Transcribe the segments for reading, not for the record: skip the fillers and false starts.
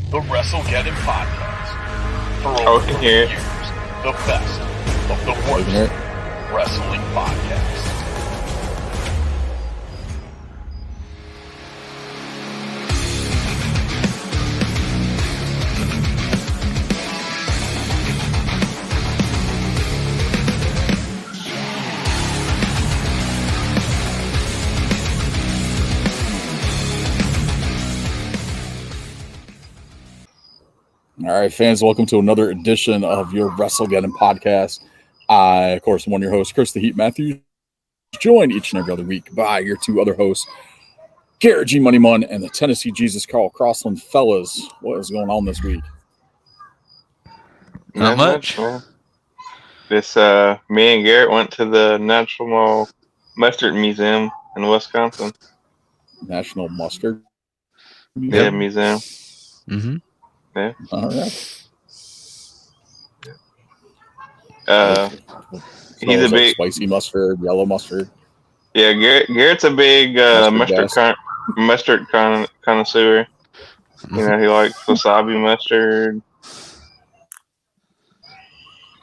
the Wrestlegeddon podcast. For over 30 years, the best of the worst wrestling podcast. All right, fans, welcome to another edition of your Wrestlegeddon podcast. I, of course, am one of your hosts, Chris the Heat Matthews, joined each and every other week by your two other hosts, Garrett G. Money Mun and the Tennessee Jesus Carl Crossland. Fellas, what is going on this week? Not much. This me and Garrett went to the National Mustard Museum in Wisconsin. National Mustard Museum? Yeah, museum. Mm-hmm. Yeah. All right. He's a big spicy mustard, yellow mustard. Yeah, Garrett's a big mustard connoisseur. You know, he likes wasabi mustard.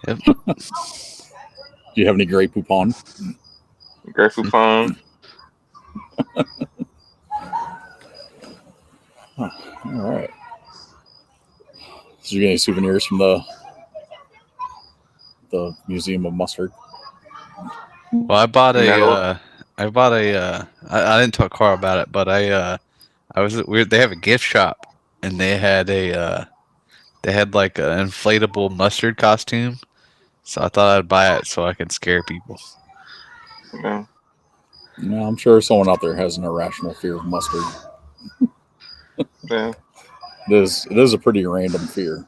Yep. Do you have any Grey Poupon? Grey Poupon. All right. Did you get any souvenirs from the Museum of Mustard? Well, I bought a. I didn't talk to Carl about it, but I was weird. They have a gift shop, and they had like an inflatable mustard costume. So I thought I'd buy it so I could scare people. Yeah. No, I'm sure someone out there has an irrational fear of mustard. Yeah. It is a pretty random fear.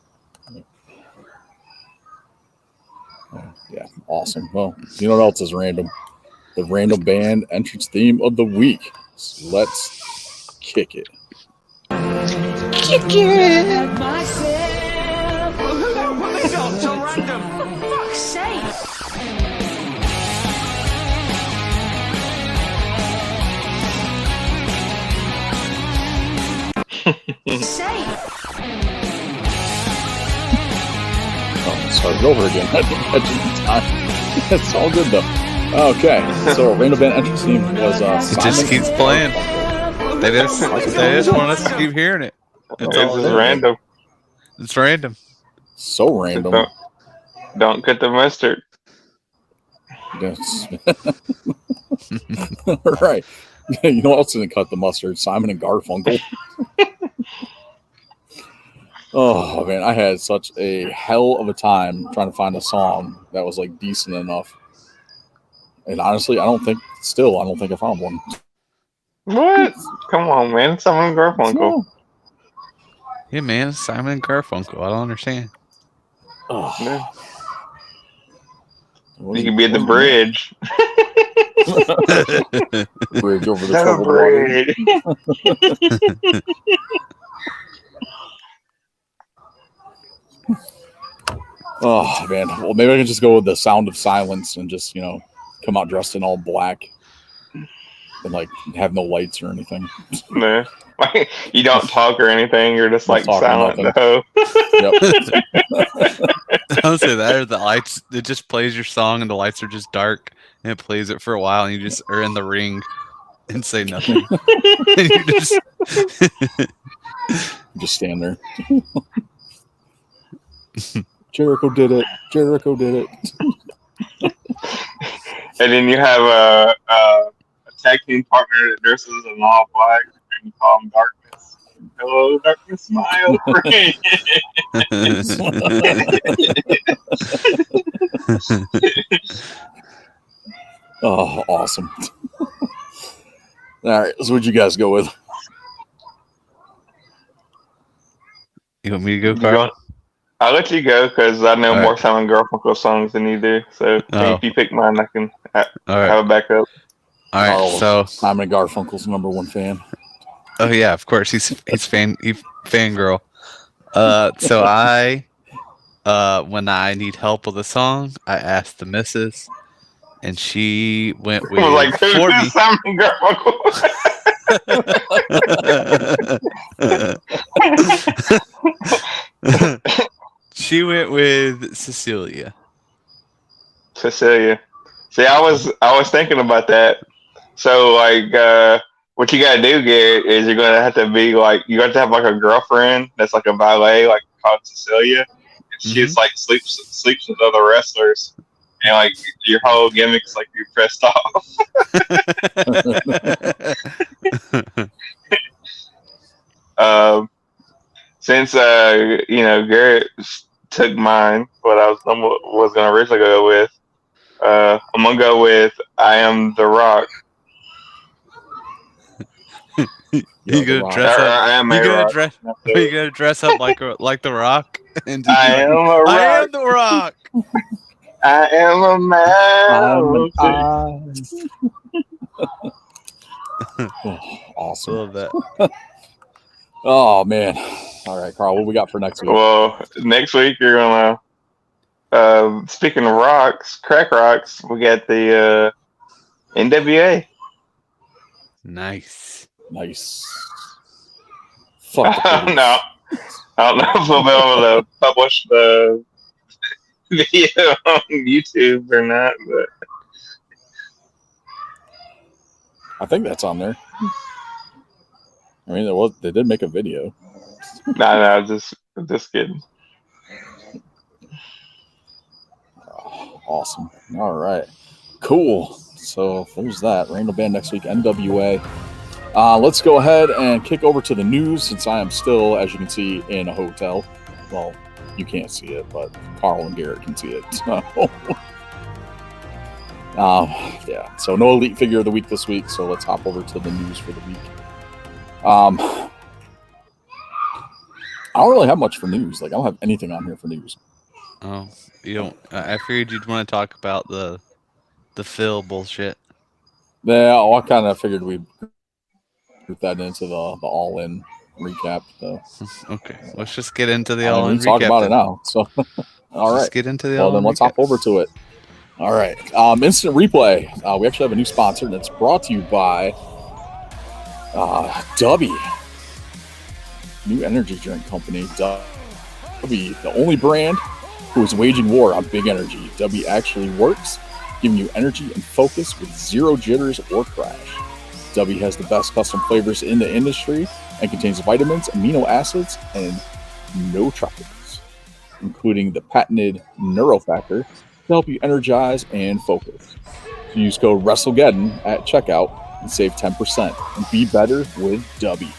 Yeah, awesome. Well, you know what else is random? The random band entrance theme of the week. So let's kick it. Kick it! So random. For fuck's sake. Oh, started over again. It's all good though. Okay, so random band entrance theme was It just keeps playing. They just want us to keep hearing it. It's random. It's random. So random. Don't cut the mustard. Yes. All right. You know what else didn't cut the mustard? Simon and Garfunkel. Oh man, I had such a hell of a time trying to find a song that was like decent enough. And honestly, I don't think I found one. What? Come on, man. Simon and Garfunkel. Yeah, man, Simon and Garfunkel. I don't understand. Oh. Yeah. You can be at the bridge. Bridge over the troubled water. Oh man, well maybe I can just go with the Sound of Silence and just come out dressed in all black and like have no lights or anything. No, you don't talk or anything. You're just like silent. Yep. Don't say that. Or the lights. It just plays your song and the lights are just dark and it plays it for a while and you just are in the ring and say nothing. And you just stand there. Jericho did it. And then you have a tag team partner that dresses in all black and you call him Darkness. Hello, Darkness, my old friend. Oh, awesome. All right, so what'd you guys go with? You want me to go, Carl? I'll let you go because I know all more right. Simon Garfunkel songs than you do. So if you pick mine, I can have a backup. All right, so Simon Garfunkel's number one fan. Oh yeah, of course he's fangirl. So I when I need help with a song, I ask the missus, and she went with like, who's for this me. Simon Garfunkel? She went with Cecilia. Cecilia. See, I was thinking about that. So like, what you gotta do, Garrett, is you're gonna have to be like, you have to have like a girlfriend that's like a valet, like called Cecilia, and she's like sleeps with other wrestlers, and like your whole gimmick is like you're pressed off. Since Garrett took mine, what I was gonna originally go with, I'm gonna go with I Am the Rock. You gonna dress up? I am You a gonna rock. dress? You gonna dress up like the Rock? And just I am a rock. I am the Rock. I am a mountain. Awesome. Love that. Oh man. All right, Carl, what we got for next week? Well, next week you're gonna. Speaking of rocks, crack rocks, we got the NWA. Nice. I don't know if we'll be able to publish the video on YouTube or not, but I think that's on there. I mean, they did make a video. no, just kidding. Awesome. All right. Cool. So there's that. Rainbow Band next week, NWA. Let's go ahead and kick over to the news since I am still, as you can see, in a hotel. Well, you can't see it, but Carl and Garrett can see it. So, yeah. So no Elite Figure of the Week this week. So let's hop over to the news for the week. I don't really have much for news. Like, I don't have anything on here for news. Oh, you don't. I figured you'd want to talk about the Phil bullshit. Yeah, I kind of figured we'd put that into the all-in recap. So. Okay, let's just get into the all-in recap. Talk about it now. So, all right. Let's get into the all-in. Well, then let's hop over to it. All right. Instant Replay. We actually have a new sponsor, and it's brought to you by Dubby. New energy drink company. Dubby, the only brand who is waging war on big energy. Dubby actually works, giving you energy and focus with zero jitters or crash. Dubby has the best custom flavors in the industry and contains vitamins, amino acids, and no tropicals, including the patented Neurofactor to help you energize and focus. So use code Wrestlegeddon at checkout and save 10% and be better with Dubby.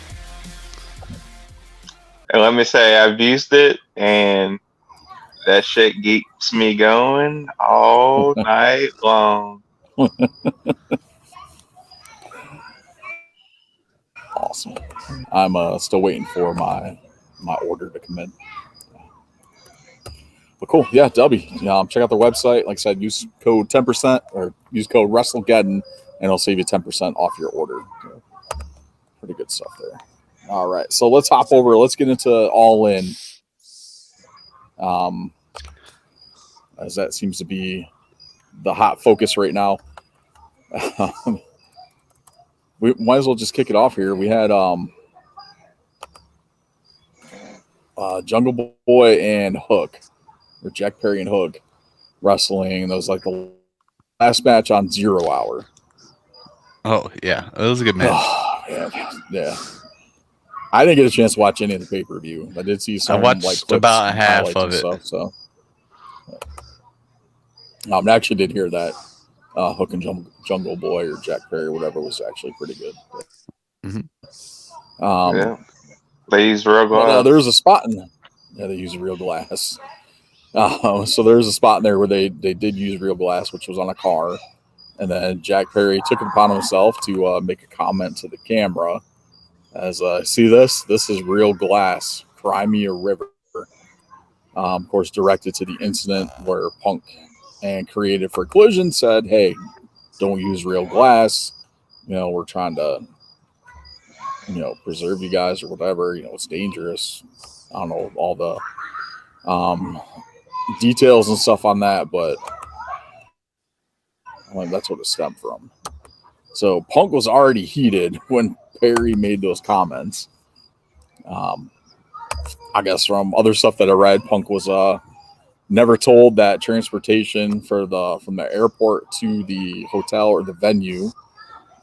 And let me say, I've used it, and that shit keeps me going all night long. Awesome. I'm still waiting for my order to come in. But cool. Yeah, Dubby. Check out their website. Like I said, use code 10% or use code Wrestlegeddon, and it'll save you 10% off your order. So, pretty good stuff there. All right. So let's hop over. Let's get into All In. As that seems to be the hot focus right now. We might as well just kick it off here. We had Jungle Boy and Hook, or Jack Perry and Hook, wrestling. That was like the last match on 0 Hour. Oh, yeah. It was a good match. Yeah. I didn't get a chance to watch any of the pay-per-view. I did see some. I watched about half of it. Stuff, so. I actually did hear that Hook and Jungle Boy or Jack Perry or whatever was actually pretty good. Yeah. They use real glass. There's a spot in they use real glass. So there's a spot in there where they did use real glass, which was on a car. And then Jack Perry took it upon himself to make a comment to the camera as, see this? This is real glass. Cry me a river. Of course, directed to the incident where Punk and Creative for Collision said, hey, don't use real glass. We're trying to, preserve you guys or whatever. It's dangerous. I don't know all the details and stuff on that, but that's what it stemmed from. So Punk was already heated when Perry made those comments. I guess from other stuff that I read, Punk was never told that transportation from the airport to the hotel or the venue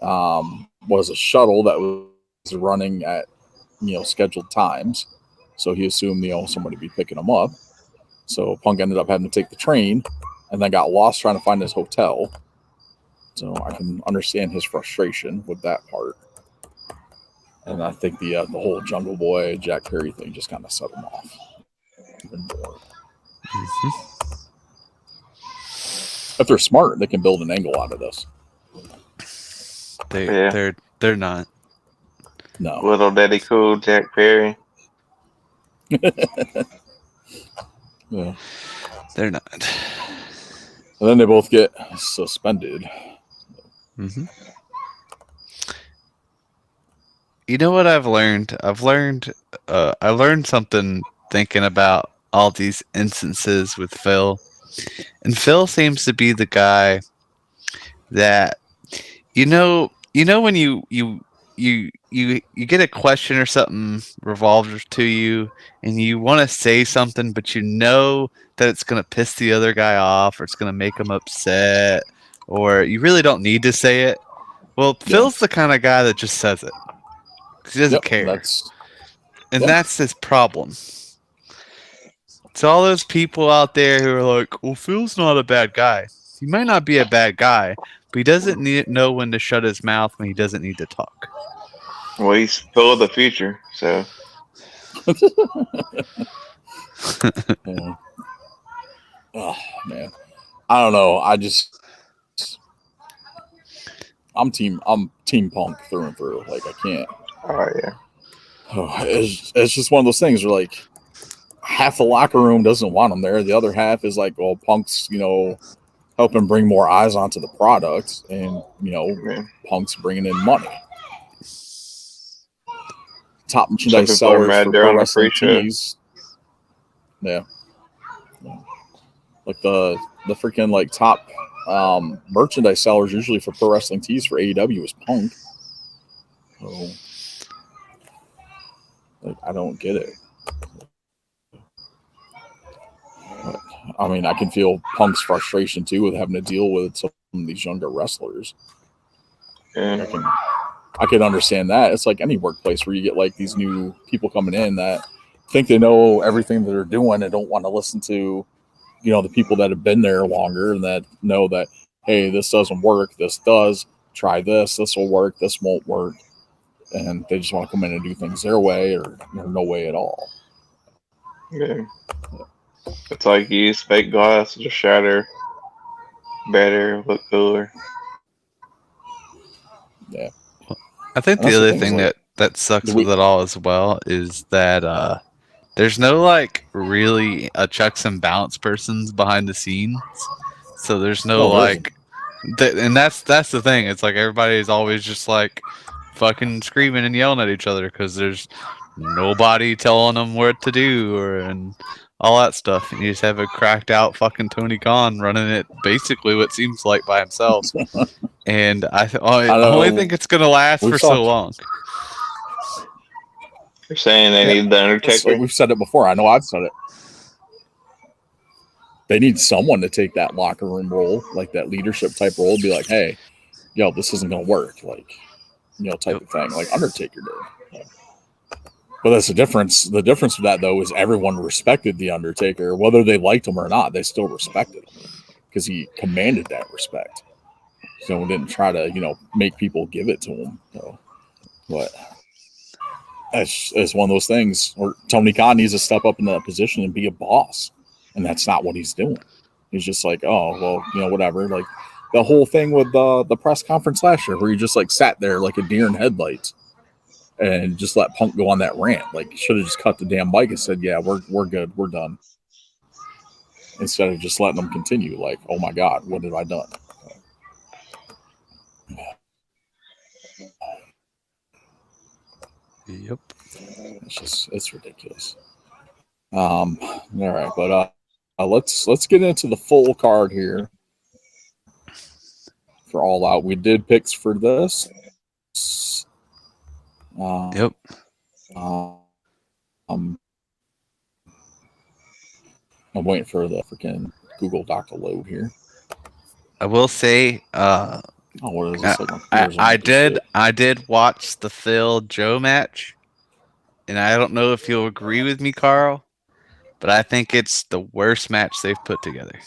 was a shuttle that was running at scheduled times. So he assumed somebody would be picking him up. So Punk ended up having to take the train, and then got lost trying to find his hotel. So I can understand his frustration with that part. And I think the whole Jungle Boy, Jack Perry thing just kind of set him off even more. If they're smart, they can build an angle out of this. They're not. No. Little Daddy Cool, Jack Perry. Yeah. They're not. And then they both get suspended. Mm-hmm. You know what I've learned? I learned something thinking about all these instances with Phil. And Phil seems to be the guy that when you get a question or something revolved to you, and you want to say something, but you know that it's going to piss the other guy off, or it's going to make him upset, or you really don't need to say it. Well, Phil's the kind of guy that just says it. He doesn't care. That's his problem. So all those people out there who are like, well, Phil's not a bad guy. He might not be a bad guy, but he doesn't know when to shut his mouth when he doesn't need to talk. Well, he's Phil of the future, so. Yeah. Oh, man. I don't know. I'm team Punk through and through. Like, I can't. Oh, yeah. It's just one of those things where, like, half the locker room doesn't want him there. The other half is like, well, Punk's, helping bring more eyes onto the product, and, Punk's bringing in money. Top merchandise sellers for pro wrestling tees. Yeah. Like the freaking like top merchandise sellers usually for pro wrestling tees for AEW is Punk. So, like, I don't get it. But, I mean, I can feel Punk's frustration too with having to deal with some of these younger wrestlers. Yeah. I can understand that. It's like any workplace where you get like these new people coming in that think they know everything that they're doing and don't want to listen to, the people that have been there longer and that know that, hey, this doesn't work. This does. Try this. This will work. This won't work. And they just want to come in and do things their way or no way at all. Yeah. It's like you use fake glass to shatter better, look cooler. Yeah. I think the other thing that sucks with it all as well is that there's no like really a checks and balance persons behind the scenes, so there's no and that's the thing. It's like everybody's always just like fucking screaming and yelling at each other because there's nobody telling them what to do and all that stuff. And you just have a cracked out fucking Tony Khan running it basically what seems like by himself. And I only think it's going to last for so long. You're saying they need the Undertaker? We've said it before. I know I've said it. They need someone to take that locker room role, like that leadership type role, be like, hey, this isn't going to work. Like, type of thing. Like Undertaker did. But that's the difference. The difference with that, though, is everyone respected the Undertaker. Whether they liked him or not, they still respected him because he commanded that respect. So we didn't try to, make people give it to him. So, but it's one of those things where Tony Khan needs to step up in that position and be a boss. And that's not what he's doing. He's just like, oh, well, whatever. Like the whole thing with the press conference last year where he just like sat there like a deer in headlights and just let Punk go on that rant. Like, should have just cut the damn mic and said, yeah, we're good. We're done. Instead of just letting them continue. Like, oh my God, what have I done? Yep. It's ridiculous. All right, but let's get into the full card here for All Out. We did picks for this. Yep. I'm waiting for the freaking Google Doc to load here. I will say, what is this? I did watch the Phil Joe match, and I don't know if you'll agree with me, Carl, but I think it's the worst match they've put together.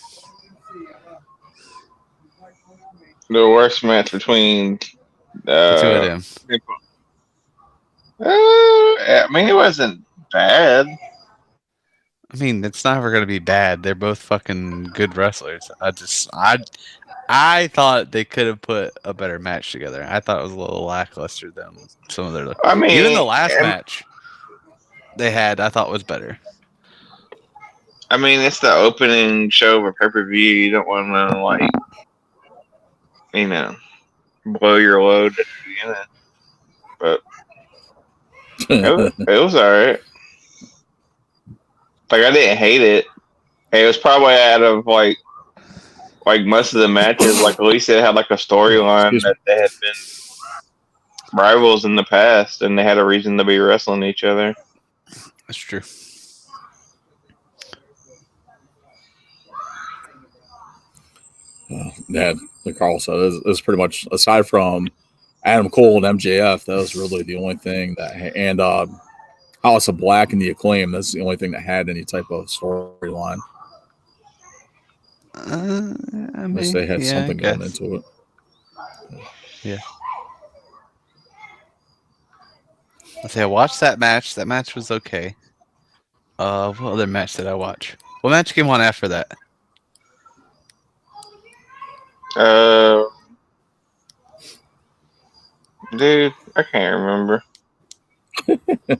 The worst match between The two of them. I mean, it wasn't bad. I mean, it's never gonna be bad. They're both fucking good wrestlers. I thought they could have put a better match together. I thought it was a little lackluster than some of their. I mean, even the last match they had, I thought was better. I mean, it's the opening show of a pay-per-view. You don't want to, like, you know, blow your load at the beginning. But it was alright. Like, I didn't hate it. It was probably out of, like most of the matches, like, at least it had, like, a storyline that they had been rivals in the past, and they had a reason to be wrestling each other. That's true. Yeah, like Carl said, it's pretty much, aside from Adam Cole and MJF, that was really the only thing that, and House of Black and the Acclaim, that's the only thing that had any type of storyline. Unless they had something going into it. Yeah. I watched that match. That match was okay. What other match did I watch? What match came on after that? Dude, I can't remember. I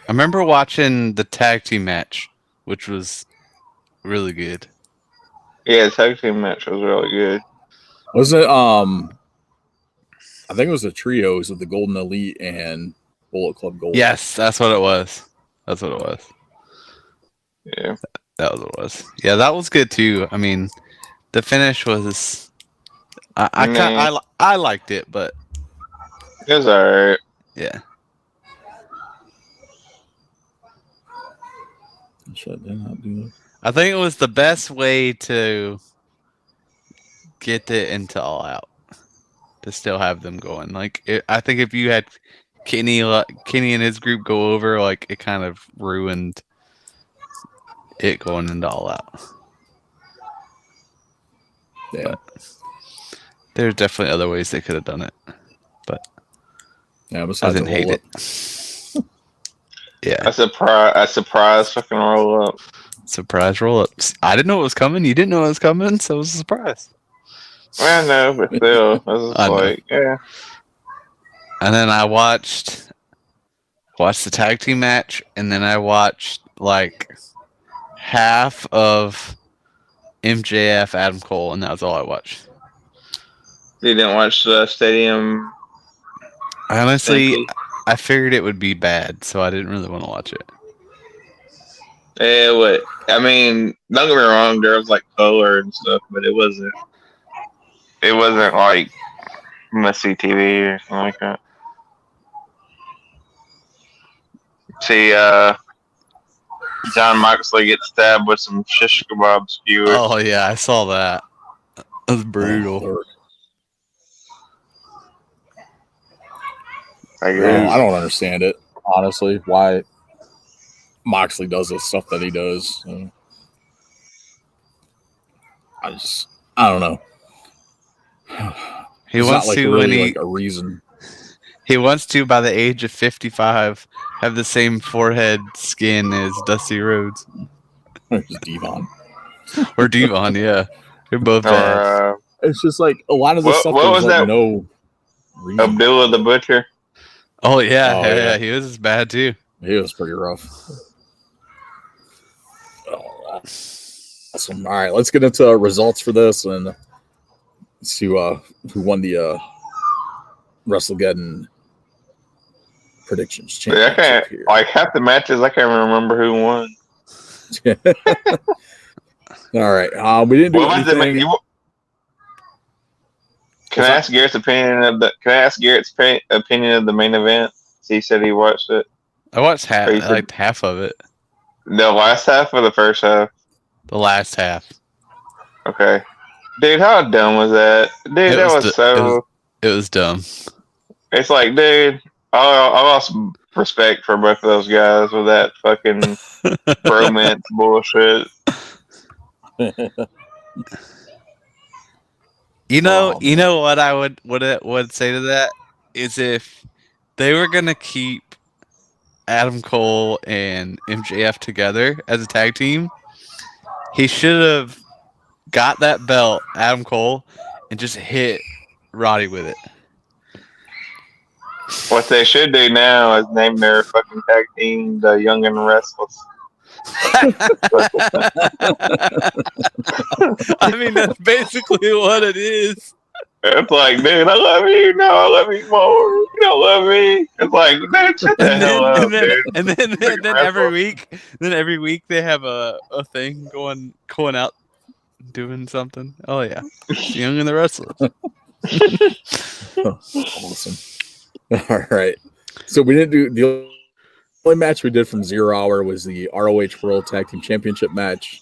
remember watching the tag team match, which was really good. Yeah, the tag team match was really good. Was it, I think it was the trios of the Golden Elite and Bullet Club Gold. Yes, that's what it was. That's what it was. Yeah. That was what it was. Yeah, that was good too. I mean, the finish was... I liked it, but... It was alright. Yeah. I think it was the best way to get it into All Out, to still have them going. Like, I think if you had Kenny and his group go over, like, it kind of ruined it going into All Out. Yeah. But there's definitely other ways they could have done it, but yeah, I didn't hate it. Yeah, a surprise fucking roll up. Surprise roll up. I didn't know it was coming. You didn't know it was coming, so it was a surprise. Well, I know, but still, I was just like, yeah. And then I watched the tag team match, and then I watched like half of MJF Adam Cole, and that was all I watched. You didn't watch the stadium? Honestly, I figured it would be bad, so I didn't really want to watch it. Yeah, I mean, don't get me wrong, there was like color and stuff, but it wasn't like must-see TV or something like that. See, John Moxley gets stabbed with some shish kebab skewers. Oh yeah, I saw that. That was brutal. I don't understand it, honestly, why Moxley does the stuff that he does. I don't know. He wants to really like a reason. He wants to, by the age of 55, have the same forehead skin as Dusty Rhodes. Or Devon. Or Devon, yeah. They're both bad. It's just like a lot of the stuff. What was like that? No reason. Abdullah the Butcher. Oh yeah, he was bad too. He was pretty rough. Awesome. All right, let's get into results for this and see who won the Wrestlegeddon predictions. Yeah, I can't, like half the matches, I can't remember who won. All right, we didn't do anything. Can I ask Garrett's opinion of the? Can I ask Garrett's opinion of the main event? He said he watched it. I watched half of it. The last half or the first half? The last half. Okay. Dude, how dumb was that? Dude, It that was was so... It was dumb. It's like, dude, I lost respect for both of those guys with that fucking bromance bullshit. You know what I would say to that is if they were gonna keep Adam Cole and MJF together as a tag team, he should have got that belt, Adam Cole, and just hit Roddy with it. What they should do now is name their fucking tag team the Young and Restless. I mean, that's basically what it is. It's like, dude, I love you. No, I love you more. You don't love me. It's like, dude, shut the hell up, dude. And then every week they have a thing going out doing something. Oh yeah, it's Young and the Restless. Awesome. All right. So we didn't do the only match we did from 0 Hour was the ROH World Tag Team Championship match,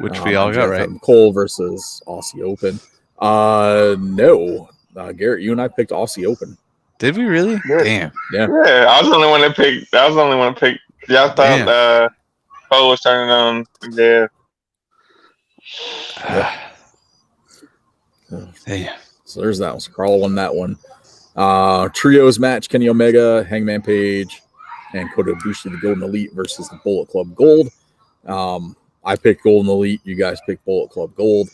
which we all got right. Cole versus Aussie Open. No, Garrett, you and I picked Aussie Open. Did we really? Yeah. Damn. Yeah. I was the only one that picked. Y'all thought Cole was turning on. Yeah. Damn. So there's that one. So Carl won that one. Trios match: Kenny Omega, Hangman Page, and Kota Ibushi, the Golden Elite versus the Bullet Club Gold. I picked Golden Elite. You guys picked Bullet Club Gold.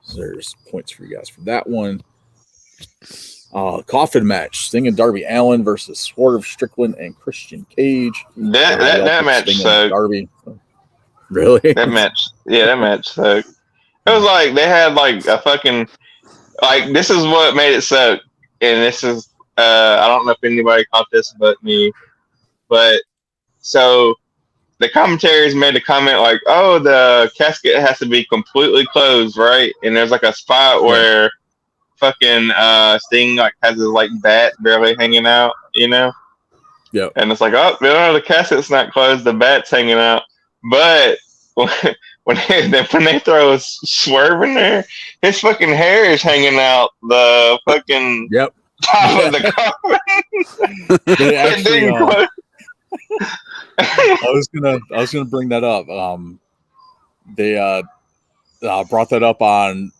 So there's points for you guys for that one. Coffin match: Sting and Darby Allin versus Swerve Strickland and Christian Cage. That match sucked. Darby. Really? That match sucked. It was like they had like a fucking like this is what made it suck. And this is, I don't know if anybody caught this but me, but so the commentaries made a comment like, oh, the casket has to be completely closed, right? And there's like a spot where fucking Sting like has his like bat barely hanging out, you know? Yeah. And it's like, oh, no, the casket's not closed, the bat's hanging out. But when they throw a Swerve in there, his fucking hair is hanging out the fucking top of the coffin. They actually, I was gonna bring that up. They brought that up on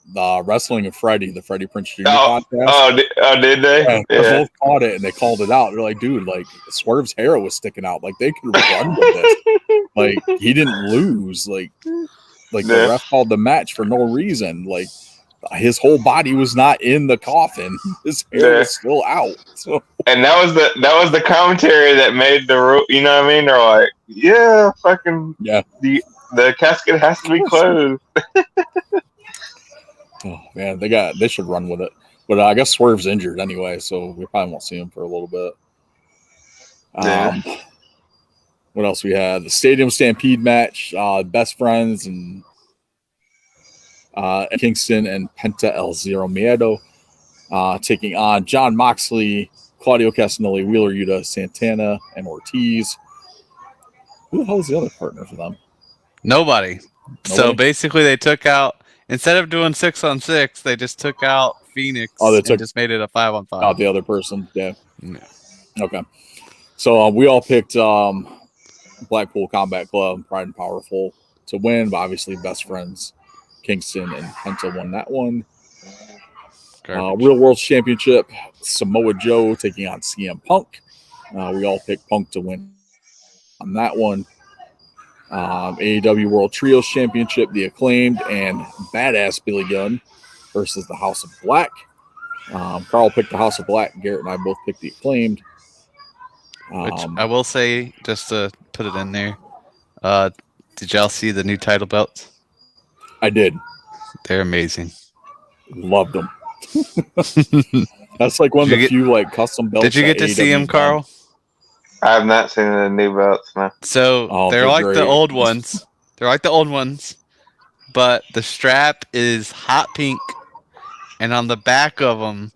Wrestling and Freddie, the Freddie Prinze Jr. podcast. Did they? Yeah, they both caught it and they called it out. They're like, dude, like Swerve's hair was sticking out. Like they could run with it. Like he didn't lose. Like the ref called the match for no reason. Like his whole body was not in the coffin. His hair was still out. So. And that was the commentary that made the rule. You know what I mean? They're like, the casket has to be closed. Oh man, they should run with it. But I guess Swerve's injured anyway, so we probably won't see him for a little bit. What else we had? The Stadium Stampede match, Best Friends and Kingston and Penta El Zero Miedo taking on John Moxley, Claudio Castagnoli, Wheeler Yuta, Santana, and Ortiz. Who the hell is the other partner for them? Nobody. So basically they took out, instead of doing 6-on-6, they just took out Phoenix and just made it a 5-on-5. Out the other person, yeah. Okay. So we all picked Blackpool Combat Club, Pride and Powerful to win, but obviously Best Friends, Kingston, and Penta won that one. Real World Championship, Samoa Joe taking on CM Punk. We all picked Punk to win on that one. AEW World Trios Championship, The Acclaimed and Badass Billy Gunn versus the House of Black. Carl picked the House of Black. Garrett and I both picked The Acclaimed. Which I will say, just to put it in there, did y'all see the new title belts? I did. They're amazing. Loved them. That's like one of the few like custom belts. Did you get to see them, Carl? I have not seen the new belts, man. So they're like the old ones. They're like the old ones, but the strap is hot pink, and on the back of them,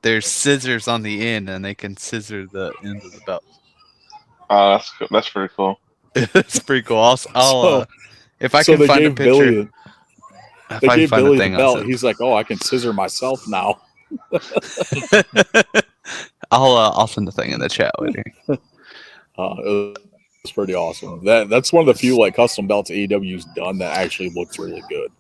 there's scissors on the end, and they can scissor the end of the belt. Oh, that's pretty cool. It's pretty cool. If I can find a picture, Billy, if they I gave can find Billy the the thing, belt. He's like, "Oh, I can scissor myself now." I'll send the thing in the chat later. It's pretty awesome. That's one of the few like custom belts AEW's done that actually looks really good.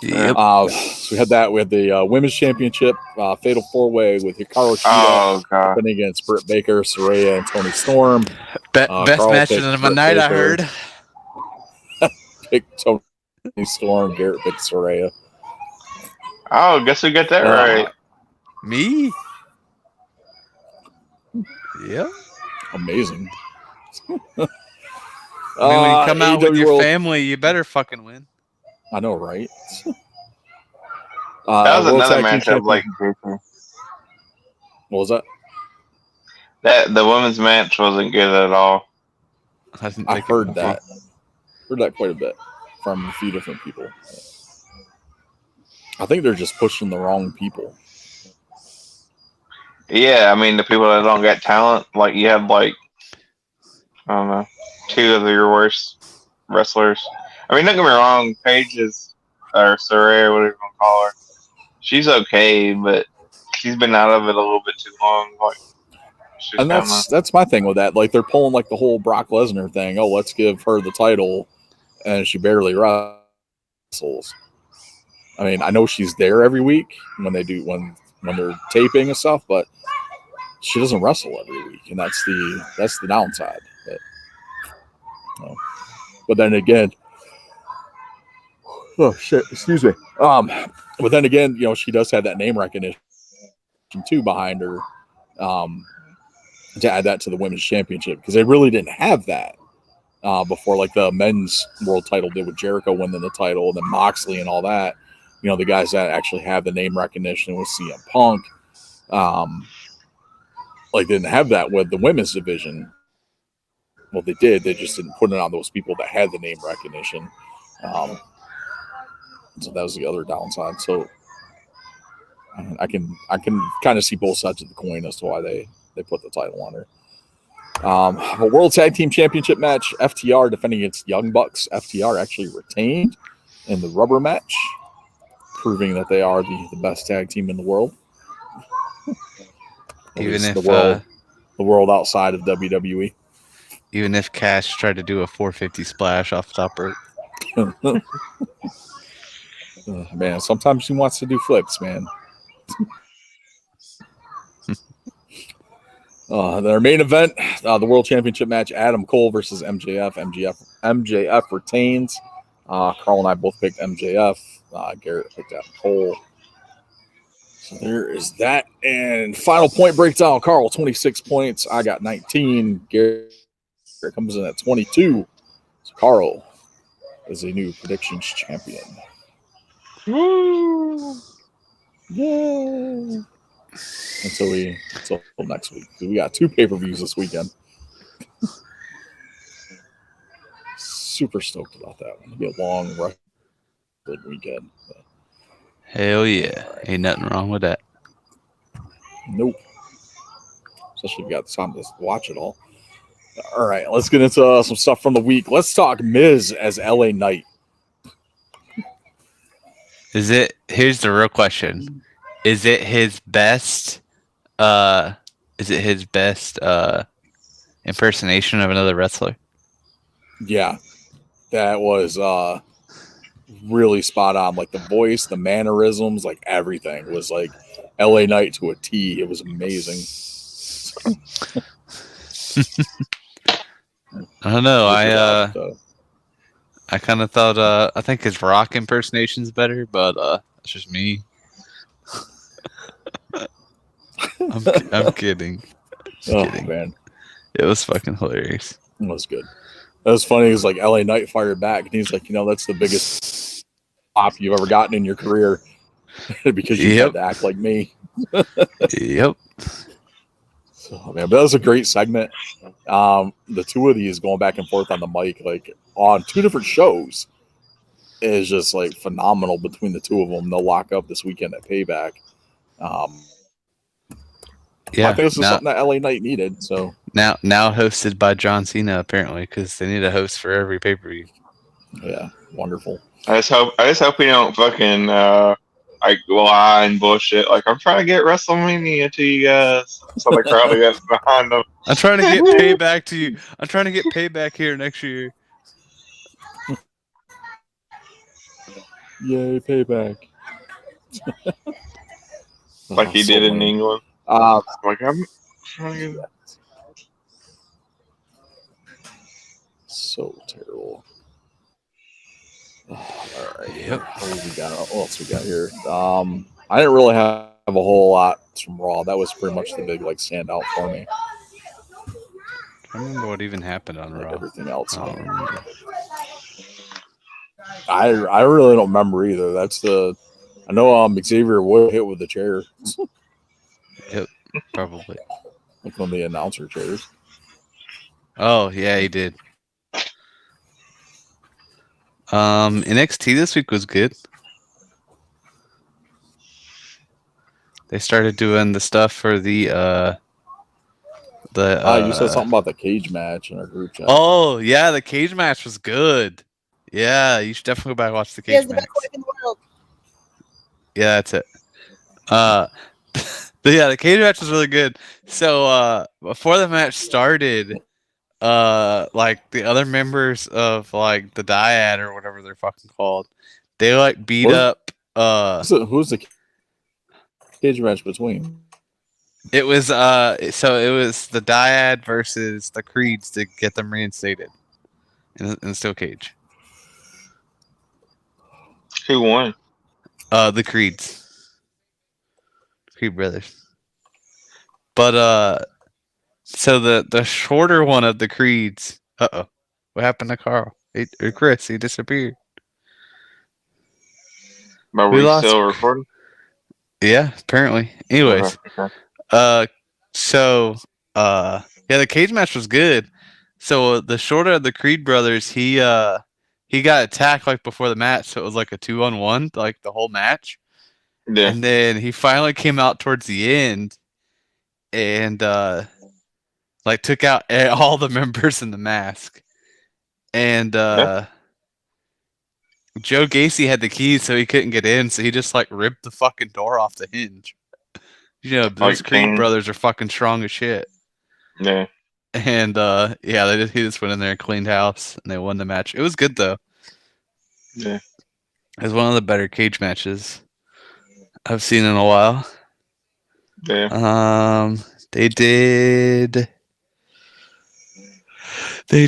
Yep. So we had that. We had the women's championship fatal 4-way with Hikaru Shida defending against Britt Baker, Saraya, and Toni Storm. Best Carl match picked of the Britt night, I Baker, heard. Picked Toni Storm. Garrett picked Saraya. Oh, guess we got that right. Me? Yeah. Amazing. I mean, when you come out with your World... family, you better fucking win. I know, right? That was World another Tag Team matchup like What was that? The women's match wasn't good at all. I heard that. Heard that quite a bit from a few different people. I think they're just pushing the wrong people. Yeah, I mean the people that don't get talent, like you have like I don't know, 2 of your worst wrestlers. I mean, don't get me wrong, Paige is or Saraya, whatever you want to call her. She's okay, but she's been out of it a little bit too long. Like, and that's my thing with that. Like they're pulling like the whole Brock Lesnar thing. Oh, let's give her the title, and she barely wrestles. I mean, I know she's there every week when they do when they're taping and stuff, but she doesn't wrestle every week, and that's the downside. But then again, oh shit, excuse me. But then again, she does have that name recognition too behind her, to add that to the women's championship, because they really didn't have that before, like the men's world title did with Jericho winning the title, and then Moxley and all that. The guys that actually have the name recognition with CM Punk, like didn't have that with the women's division. Well, they did. They just didn't put it on those people that had the name recognition. So that was the other downside. So I can kind of see both sides of the coin as to why they put the title on her. A World Tag Team Championship match, FTR defending against Young Bucks. FTR actually retained in the rubber match, proving that they are the best tag team in the world. Even if the world outside of WWE. Even if Cash tried to do a 450 splash off the top rope. Man, sometimes he wants to do flips, man. Their main event, the World Championship match, Adam Cole versus MJF. MJF retains. Carl and I both picked MJF. Garrett picked Adam Cole. So there is that. And final point breakdown. Carl, 26 points. I got 19. Garrett comes in at 22. So Carl is a new predictions champion. Woo! Yay! Until next week. We got 2 pay-per-views this weekend. Super stoked about that one. It'll be a long wrestling weekend. Hell yeah. Right. Ain't nothing wrong with that. Nope. Especially if you got the time to watch it all. All right, let's get into some stuff from the week. Let's talk Miz as LA Knight. Here's the real question. Is it his best impersonation of another wrestler? Yeah. That was really spot on. Like the voice, the mannerisms, like everything was like LA Knight to a T. It was amazing. I don't know. I kind of thought I think his Rock impersonation's better, but that's just me. I'm kidding. Kidding. Man, it was fucking hilarious. It was good. That was funny. It was like LA Knight fired back, and he's like, that's the biggest pop you've ever gotten in your career because you had to act like me. Yep. So, man, but that was a great segment. The 2 of these going back and forth on the mic, like on 2 different shows, is just like phenomenal between the 2 of them. They'll lock up this weekend at Payback. I think this is something that LA Knight needed. So now hosted by John Cena apparently, because they need a host for every pay-per-view. Yeah, wonderful. I just hope he don't fucking like lie and bullshit. Like I'm trying to get WrestleMania to you guys, so the crowd will get behind them. I'm trying to get payback to you. I'm trying to get payback here next year. Yay, payback. Like he did in England. Like I'm trying to get. So terrible. All right. Yep. What else we got here? I didn't really have a whole lot from Raw. That was pretty much the big standout for me. I remember what even happened on Raw. Everything else. I don't remember. I really don't remember either. I know Xavier would hit with the chair. Yep, probably. Like one of the announcer chairs. Oh yeah, he did. NXT this week was good. They started doing the stuff for the you said something about the cage match in our group chat. Oh yeah, the cage match was good. Yeah, you should definitely go back and watch the cage match. In the world. Yeah, that's it. The cage match was really good. So before the match started, like the other members of like the dyad or whatever they're fucking called, they like beat up who's the cage match between? It was it was the dyad versus the creeds to get them reinstated in the steel cage. Who won? The creeds. Creed brothers. But so the shorter one of the creeds. What happened to Carl? Or Chris? He disappeared. Are we still recording? Yeah, apparently. Anyways, okay. Yeah, the cage match was good. So the shorter of the Creed brothers, he got attacked like before the match, so it was like a 2-on-1, like the whole match. Yeah. And then he finally came out towards the end and like took out all the members in the mask. And Joe Gacy had the keys, so he couldn't get in, so he just like ripped the fucking door off the hinge. You know, those Creed brothers are fucking strong as shit. Yeah. And he just went in there and cleaned house, and they won the match. It was good though. Yeah. It was one of the better cage matches I've seen in a while. Yeah. They did the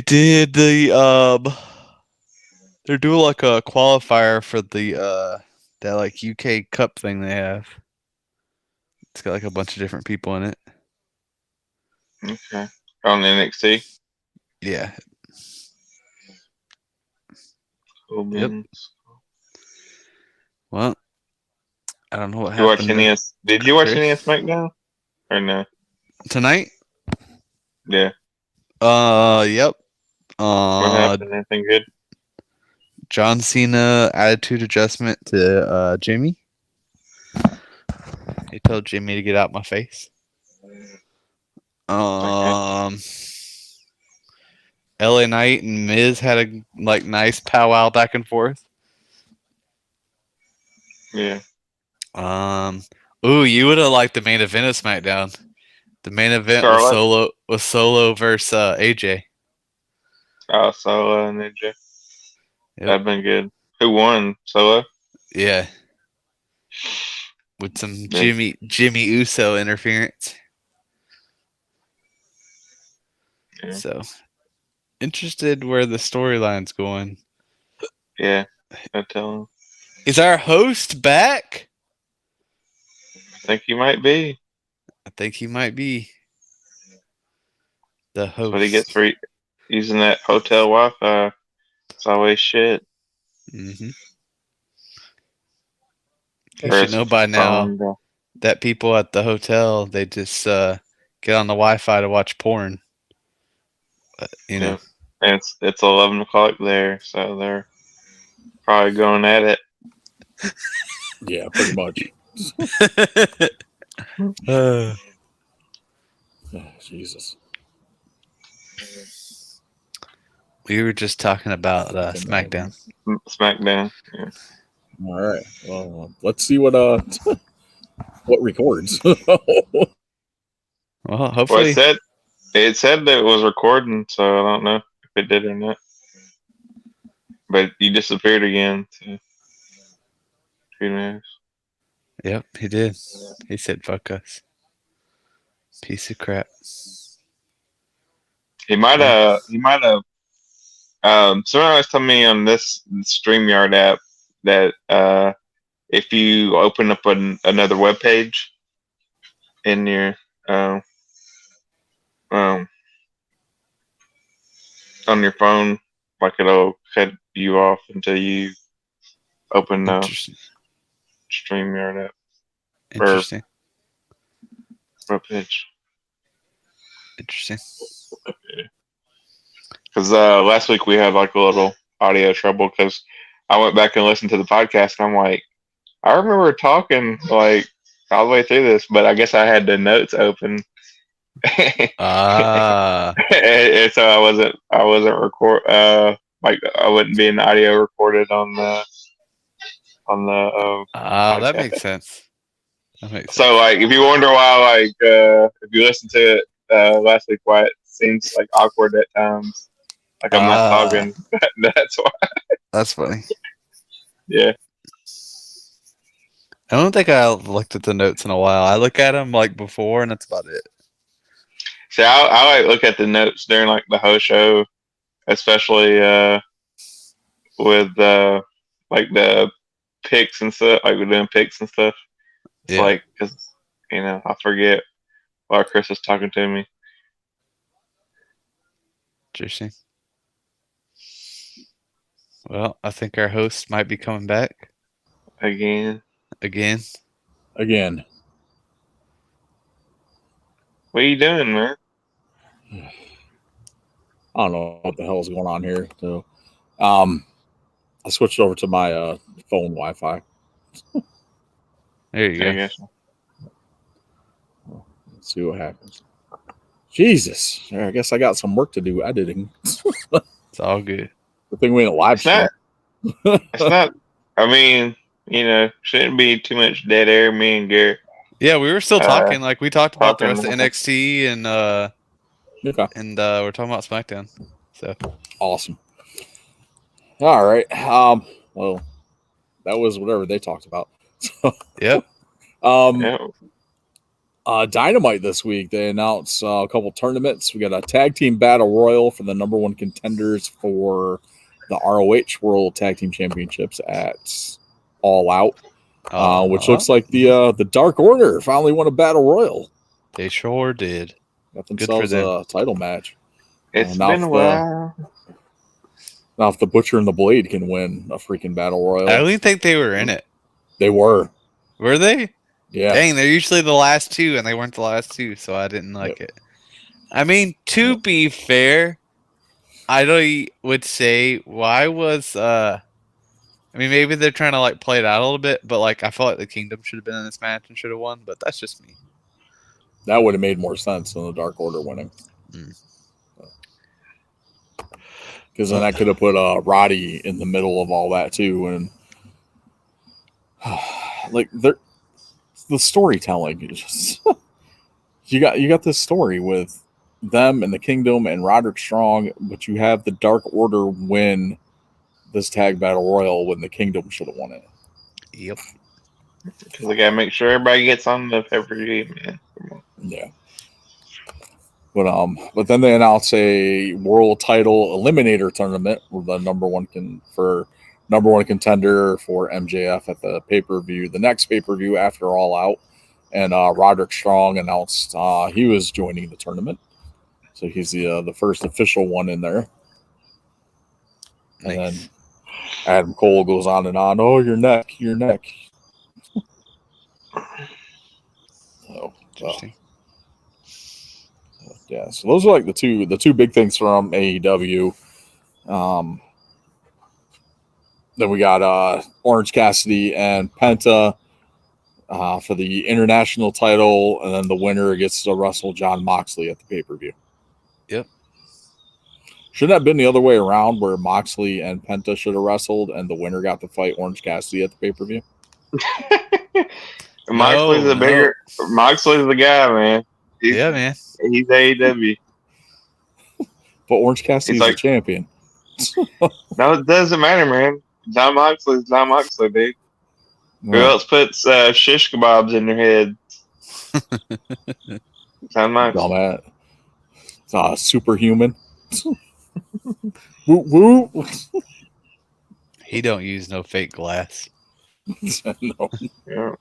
they're doing like a qualifier for the that like UK Cup thing they have. It's got like a bunch of different people in it. Okay. On NXT? Yeah. Cool. Yep. Well, I don't know what happened. Did you watch any of SmackDown? Or no? Tonight? Yeah. Yep. What happened? Anything good? John Cena attitude adjustment to Jimmy. He told Jimmy to get out my face. Okay. LA Knight and Miz had a nice powwow back and forth. Yeah. Ooh, you would have liked the main event of SmackDown. The main event was Solo versus AJ. Oh, Solo and AJ. Yep. That'd been good. Who won? Solo? Yeah. With some Jimmy Uso interference. Yeah. So interested where the storyline's going. Yeah. I tell him. Is our host back? I think he might be. I think he might be. The host. But he gets for using that hotel Wi-Fi. It's always shit. Mm-hmm. You should know by now that people at the hotel, they just get on the Wi-Fi to watch porn. But, you know. And it's 11 o'clock there, so they're probably going at it. Yeah, pretty much. Jesus. We were just talking about SmackDown. SmackDown. Yeah. All right. Well, let's see what what records. Well, Well, hopefully. it said that it was recording, so I don't know if it did or not. But you disappeared again. So. Who knows? Yep, he did. He said, "Fuck us, piece of crap." He might have. Someone was telling me on this StreamYard app that if you open up another web page in your um, on your phone, like it'll cut you off until you open the Interesting. StreamYard app Interesting. web page. Interesting. Because last week we had like a little audio trouble because I went back and listened to the podcast and I'm like, I remember talking like all the way through this, but I guess I had the notes open. Ah. And so I wasn't record like I wouldn't be an audio recorded on the That podcast. makes sense. That makes sense. So like if you wonder why like if you listen to it last week why it seems like awkward at times, like I'm not talking, that's why. That's funny. Yeah. I don't think I looked at the notes in a while. I look at them like before, and that's about it. See, I like look at the notes during like the whole show, especially with like the picks and stuff. Like we're doing picks and stuff. It's like because I forget while Chris is talking to me. Interesting. Well, I think our host might be coming back Again. Again. What are you doing, man? I don't know what the hell is going on here. So, I switched over to my phone Wi-Fi. There you go. Let's see what happens. Jesus, I guess I got some work to do editing. It's all good. The thing we ain't live stream. It's not. I mean, shouldn't be too much dead air. Me and Garrett. Yeah, we were still talking. Like we talked about the rest of talking. NXT and Okay. and we're talking about SmackDown. So Awesome. All right. Well, that was whatever they talked about. Yep. Dynamite this week. They announced a couple tournaments. We got a tag team battle royal for the number one contenders for the ROH World Tag Team Championships at All Out, which looks like the Dark Order finally won a battle royal. They sure did. Got themselves a title match. It's been a while. Now, if the Butcher and the Blade can win a freaking battle royal, I don't think they were in it. They were. Were they? Yeah. Dang, they're usually the last two, and they weren't the last two, so I didn't like it. I mean, to be fair, I would say why was I mean, maybe they're trying to like play it out a little bit, but like I felt like the Kingdom should have been in this match and should have won, but that's just me. That would have made more sense than the Dark Order winning. Because then I could have put Roddy in the middle of all that too, and like the storytelling is just you got this story with them and the Kingdom and Roderick Strong, but you have the Dark Order win this tag battle royal when the Kingdom should have won it. Yep. Because they gotta make sure everybody gets on the pay-per-view, man. Yeah. But then they announced a world title eliminator tournament with the number one contender for MJF at the pay-per-view, the next pay-per-view after All Out. And Roderick Strong announced he was joining the tournament. So he's the first official one in there. Nice. And then Adam Cole goes on and on. Oh, your neck. So, Interesting. yeah, so those are like the two big things from AEW. Then we got Orange Cassidy and Penta for the international title, and then the winner gets to wrestle John Moxley at the pay-per-view. Yep. Shouldn't that have been the other way around where Moxley and Penta should have wrestled and the winner got to fight Orange Cassidy at the pay-per-view? Moxley's Moxley's the guy, man. Yeah, man. He's AEW. But Orange Cassidy's the champion. No, it doesn't matter, man. John Moxley's John Moxley, dude. Who else puts shish kebabs in their head? John Moxley. Superhuman. Woo woo. He don't use no fake glass. No. Yeah.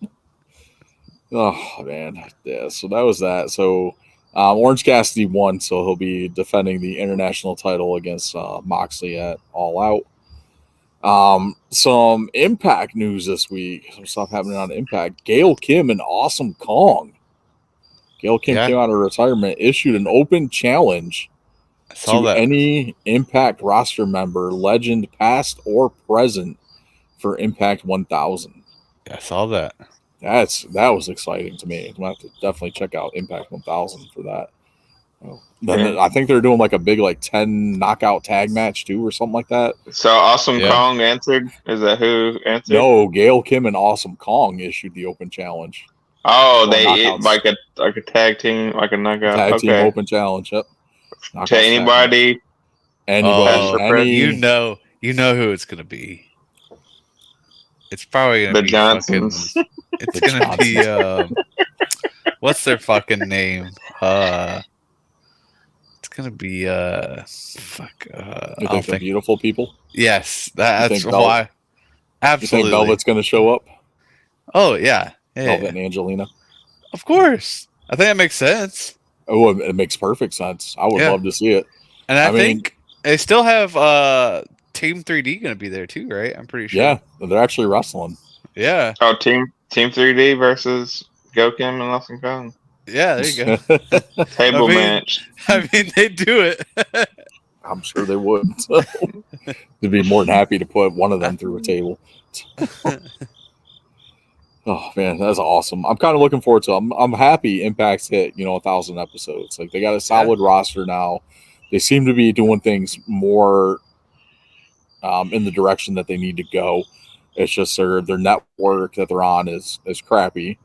Oh man, yeah. So that was that. So Orange Cassidy won, so he'll be defending the international title against Moxley at All Out. Some Impact news this week. Some stuff happening on Impact. Gail Kim and Awesome Kong. Gail Kim came out of retirement, issued an open challenge to any Impact roster member, legend past or present, for Impact 1000. I saw that. That was exciting to me. I'm gonna have to definitely check out Impact 1000 for that. Then I think they're doing like a big 10 knockout tag match too, or something like that. So Awesome Kong answered. Is that who answered? No, Gail Kim and Awesome Kong issued the open challenge. Oh, like a tag team, like a knockout tag team open challenge. Yep. To anybody. You know who it's gonna be. It's probably gonna the be Johnsons. It's gonna be what's their fucking name? It's gonna be You think the beautiful people? Yes, that's why. Absolutely. You think Velvet's gonna show up? Oh yeah. Velvet and Angelina. Of course. I think that makes sense. Oh, it makes perfect sense. I would love to see it. And I think they still have Team 3D going to be there too, right? I'm pretty sure. Yeah, they're actually wrestling. Yeah. Oh, Team 3D versus Gail Kim and Awesome Kong. Yeah, there you go. Table match. I mean, they do it. I'm sure they would. They'd be more than happy to put one of them through a table. Oh man, that's awesome. I'm kind of looking forward to it. I'm happy Impact's hit, 1,000 episodes. Like they got a solid roster now. They seem to be doing things more in the direction that they need to go. It's just their network that they're on is crappy.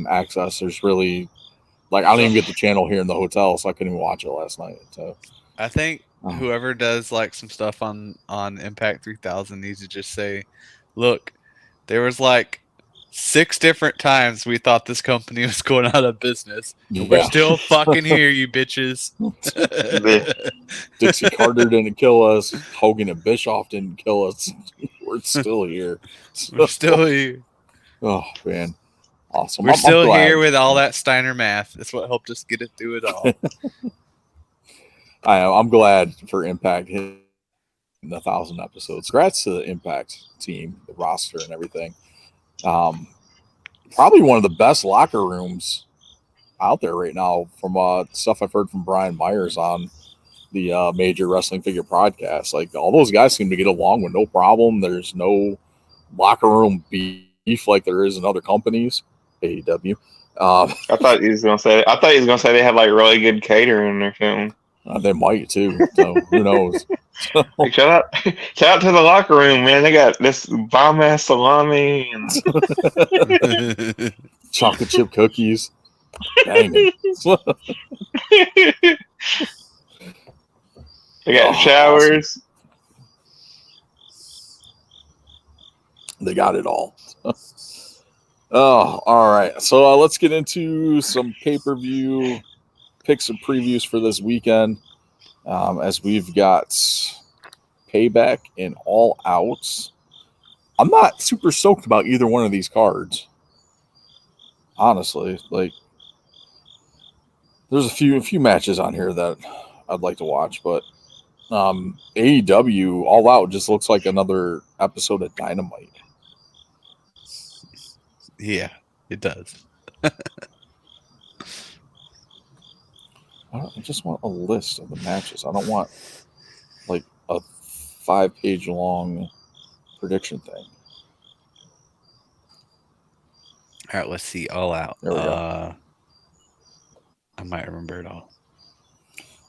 Access, there's really I don't even get the channel here in the hotel, so I couldn't even watch it last night. So I think whoever does some stuff on Impact 3000 needs to just say, look, there was 6 different times we thought this company was going out of business. Yeah. We're still fucking here, you bitches. Dixie Carter didn't kill us. Hogan and Bischoff didn't kill us. We're still here. We're still here. Oh, man. Awesome. We're still here with all that Steiner math. That's what helped us get it through it all. I'm glad for Impact hitting 1,000 episodes. Congrats to the Impact team, the roster and everything. Probably one of the best locker rooms out there right now from stuff I've heard from Brian Myers on the Major Wrestling Figure podcast. All those guys seem to get along with no problem. There's no locker room beef like there is in other companies. AEW. I thought he was gonna say they have really good catering or something. They might too. So who knows? Shout out to the locker room, man. They got this bomb ass salami and chocolate chip cookies. Dang it. They got showers. Awesome. They got it all. Oh, all right. So let's get into some pay-per-view picks and previews for this weekend. As we've got Payback and All Out. I'm not super stoked about either one of these cards. Honestly, there's a few matches on here that I'd like to watch, but AEW All Out just looks like another episode of Dynamite. Yeah, it does. I just want a list of the matches. I don't want a 5-page long prediction thing. All right, let's see. All Out. There we go. I might remember it all.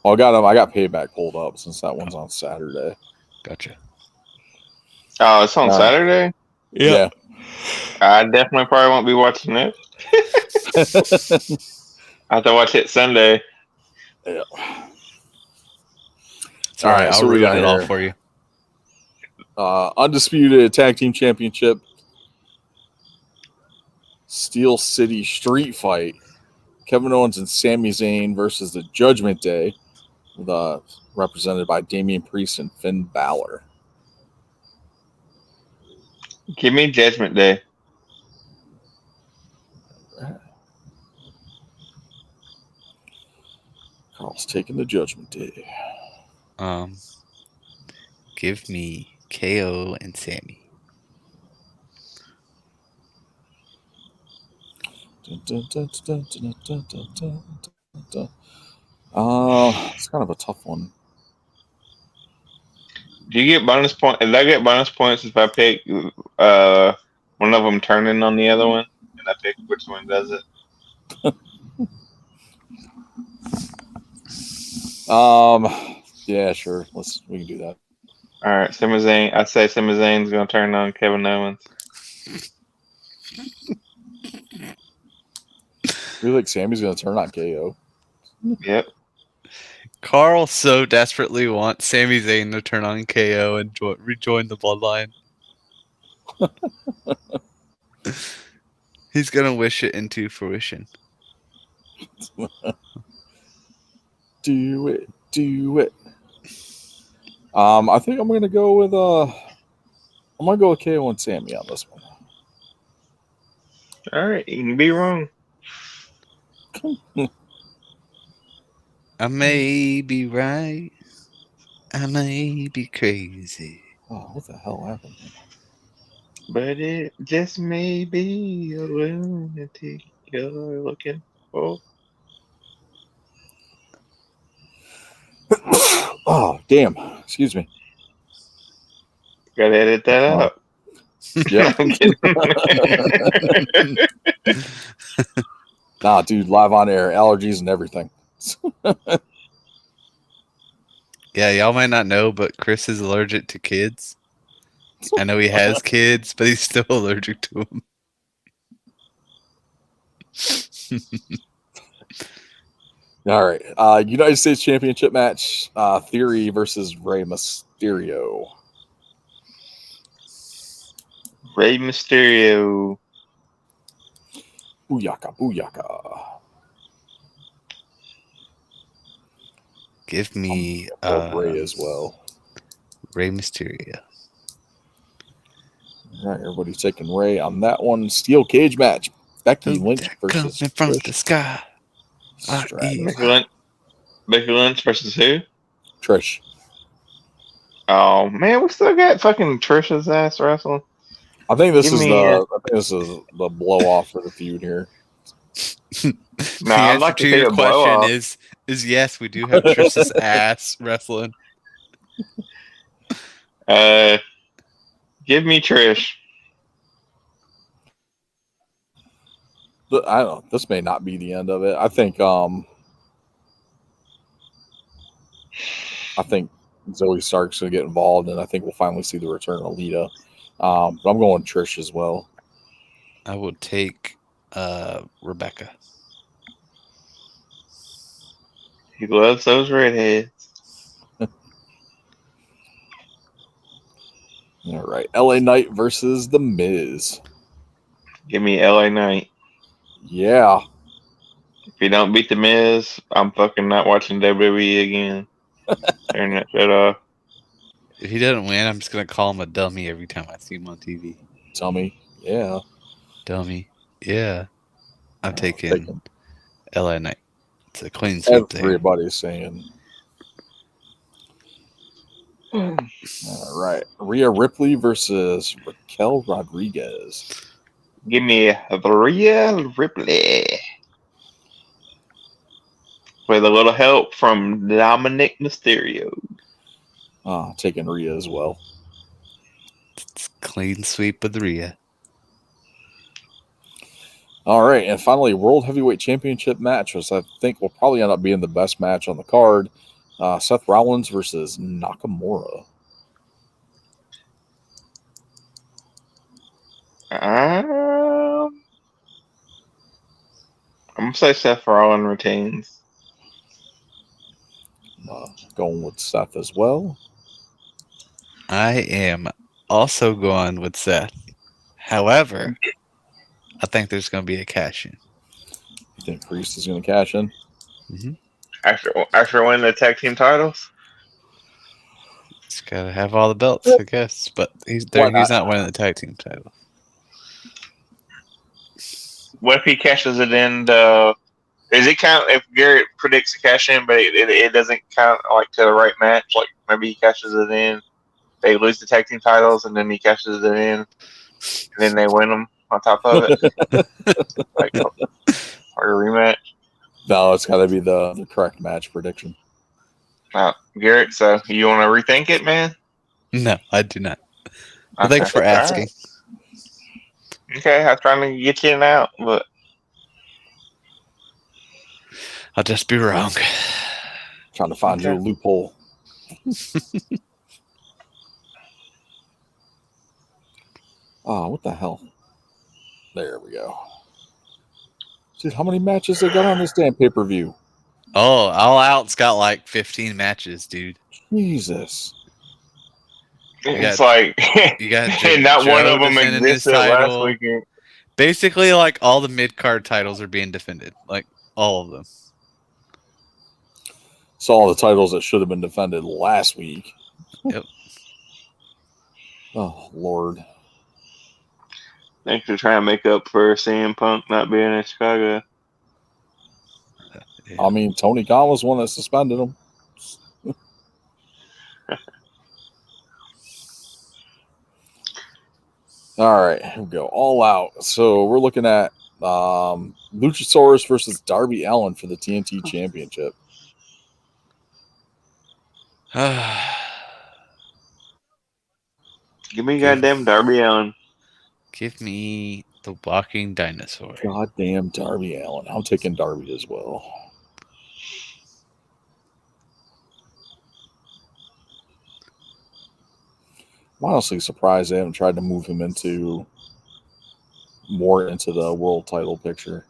Oh, I got Payback pulled up since that one's on Saturday. Gotcha. Oh, it's on Saturday? Yeah. I definitely probably won't be watching it. I have to watch it Sunday. Yeah. It's all right. I'll so we ruin got it all here. for you. Undisputed Tag Team Championship. Steel City Street Fight. Kevin Owens and Sami Zayn versus the Judgment Day, represented by Damian Priest and Finn Balor. Give me Judgment Day. Carl's taking the Judgment Day. Give me KO and Sammy. It's kind of a tough one. Do you get bonus points? If I get bonus points if I pick one of them turning on the other one, and I pick which one does it? Yeah, sure. We can do that. All right, Sami Zayn. I say Sami Zayn's gonna turn on Kevin Owens. You think Sammy's gonna turn on KO? Yep. Carl so desperately wants Sami Zayn to turn on KO and rejoin the bloodline. He's gonna wish it into fruition. Do it. I think I'm gonna go with KO and Sammy on this one. All right, you can be wrong. I may be right. I may be crazy. Oh, what the hell happened? But it just may be a lunatic you're looking for. Oh, damn. Excuse me. Gotta edit that out. Yeah. I'm kidding. Nah, dude, live on air, allergies and everything. Yeah, y'all might not know, but Chris is allergic to kids. I know he has kids, but he's still allergic to them. All right. United States Championship match. Theory versus Rey Mysterio. Rey Mysterio. Booyaka. Give me Rey as well. Rey Mysterio. All right, everybody's taking Rey on that one. Steel cage match. Becky Lynch versus coming from Trish the sky. Stratus. Becky Lynch versus who? Trish. Oh man, we still got fucking Trisha's ass wrestling. I think this is the blow off for the feud here. The I'd answer like to to see your a blow off. question is yes, we do have Trish's ass wrestling. Give me Trish. But I don't know. This may not be the end of it. I think Zoe Stark's going to get involved, and I think we'll finally see the return of Lita. But I'm going Trish as well. I will take Rebecca. He loves those redheads. All right. LA Knight versus The Miz. Give me LA Knight. Yeah. If you don't beat the Miz, I'm fucking not watching WWE again. Turn that shit off. If he doesn't win, I'm just gonna call him a dummy every time I see him on TV. Dummy. Yeah. Dummy. Yeah. I'm taking LA Knight. It's a clean sweep there. Everybody's saying. All right. Rhea Ripley versus Raquel Rodriguez. Give me Rhea Ripley. With a little help from Dominic Mysterio. Taking Rhea as well. It's clean sweep of the Rhea. All right, and finally, World Heavyweight Championship match, which I think will probably end up being the best match on the card. Seth Rollins versus Nakamura. I'm gonna say Seth Rollins retains. Going with Seth as well. I am also going with Seth. However, I think there's going to be a cash in. You think Priest is going to cash in? Mm-hmm. After winning the tag team titles? He's got to have all the belts, I guess. But he's not winning the tag team title. What if he cashes it in? Does it count if Garrett predicts a cash in, but it doesn't count like to the right match? Like maybe he cashes it in, they lose the tag team titles, and then he cashes it in, and then they win them on top of it, like or a rematch. No, it's got to be the correct match prediction. Garrett, so you want to rethink it, man? No, I do not. Well, thanks for asking. Right. Okay, I was trying to get you out, but I'll just be wrong. Trying to find you a loophole. Oh, what the hell? There we go. Dude, how many matches they got on this damn pay-per-view? Oh, All Out's got like 15 matches, dude. Jesus. it's like you got not Joe one of them defending his existed last title. weekend. Basically, like all the mid-card titles are being defended. Like all of them. So all the titles that should have been defended last week. Yep. Oh, Lord. Thanks for trying to make up for CM Punk not being in Chicago. Yeah. I mean, Tony Khan was one that suspended him. All right, here we go. All Out. So we're looking at Luchasaurus versus Darby Allin for the TNT Championship. Give me goddamn Darby Allin. Give me the walking dinosaur. Goddamn Darby Allin. I'm taking Darby as well. I'm honestly surprised they haven't tried to move him more into the world title picture.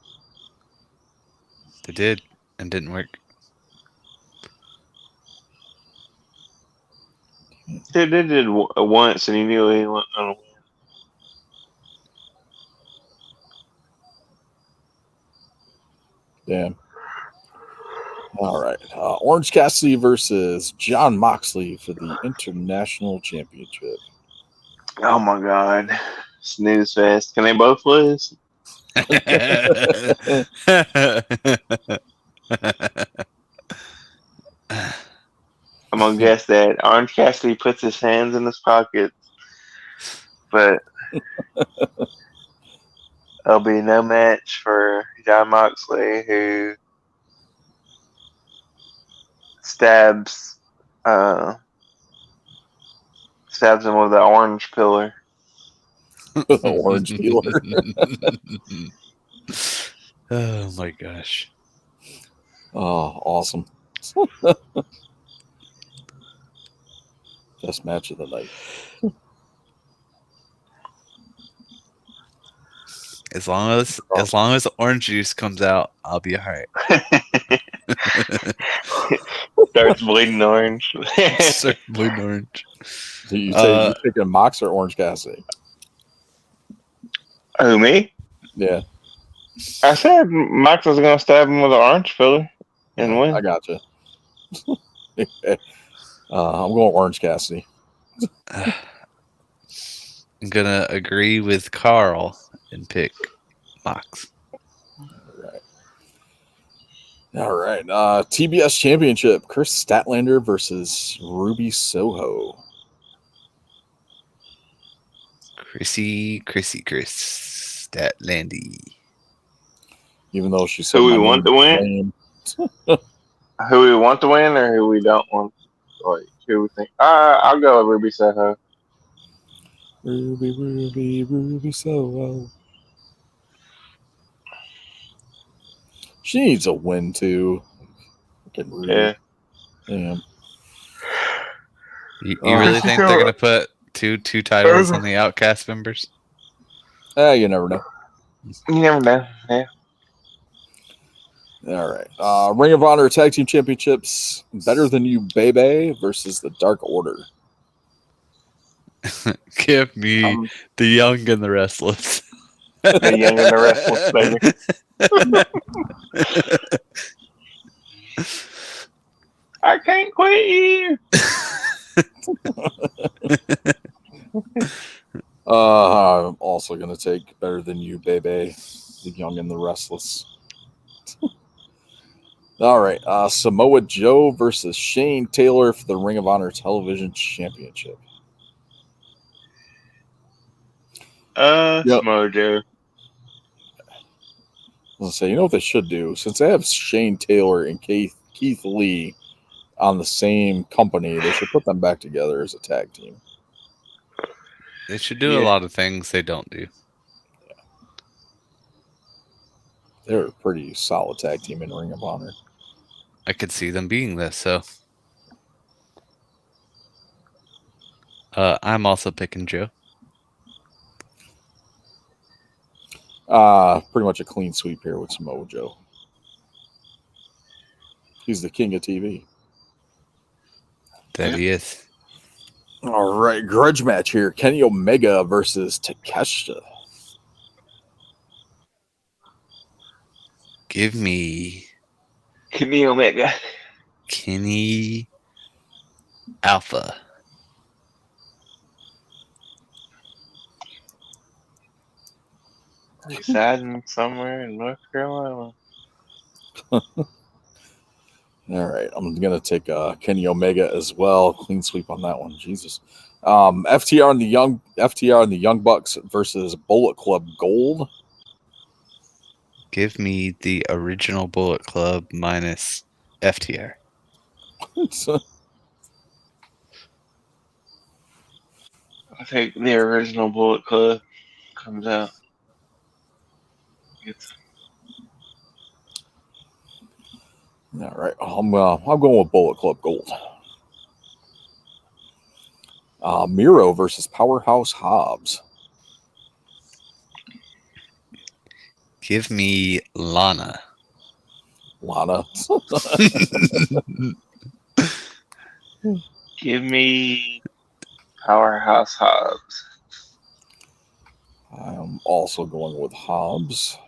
They did, and didn't work. They did once, and he knew he wasn't gonna win. Damn. All right. Orange Cassidy versus John Moxley for the International Championship. Oh my god. Snooze fest. Can they both lose? I'm gonna guess that Orange Cassidy puts his hands in his pockets, but there'll be no match for John Moxley, who stabs him with the orange pillar. Orange peeler. Oh my gosh. Oh, awesome. Best match of the night. As long as the orange juice comes out, I'll be alright. Starts bleeding orange. Start bleeding orange. So you're taking Mox or Orange Cassidy? Who, me? Yeah. I said Mox was gonna stab him with an orange filler and win. I got you. I'm going Orange Cassidy. I'm gonna agree with Carl and pick Mox. All right. TBS Championship. Chris Statlander versus Ruby Soho. Chris Statlandy. Even though she said who we want to win, who we want to win, or who we don't want, like who we think. I'll go with Ruby Soho. Ruby Soho. She needs a win too. Yeah. Damn. You really think they're gonna put two titles on the Outcast members? You never know. You never know. Yeah. All right. Ring of Honor Tag Team Championships. Better Than You, Baby versus the Dark Order. Give me the Young and the Restless. The Young and the Restless, baby. I can't quit you. I'm also going to take Better Than You, Baby. The Young and the Restless. All right. Samoa Joe versus Shane Taylor for the Ring of Honor Television Championship. Samoa Joe. I was going to say, you know what they should do? Since they have Shane Taylor and Keith Lee on the same company, they should put them back together as a tag team. They should do a lot of things they don't do. Yeah. They're a pretty solid tag team in Ring of Honor. I could see them being this, so. I'm also picking Joe. Pretty much a clean sweep here with Samoa Joe. He's the king of TV. That he is. All right, grudge match here. Kenny Omega versus Takeshita. Give me Kenny Omega. Kenny Alpha. Residing somewhere in North Carolina. All right, I'm gonna take Kenny Omega as well. Clean sweep on that one. Jesus. FTR and the Young Bucks versus Bullet Club Gold. Give me the original Bullet Club minus FTR. I think the original Bullet Club comes out. All right, I'm going with Bullet Club Gold. Miro versus Powerhouse Hobbs. Give me Lana. Give me Powerhouse Hobbs. I'm also going with Hobbs.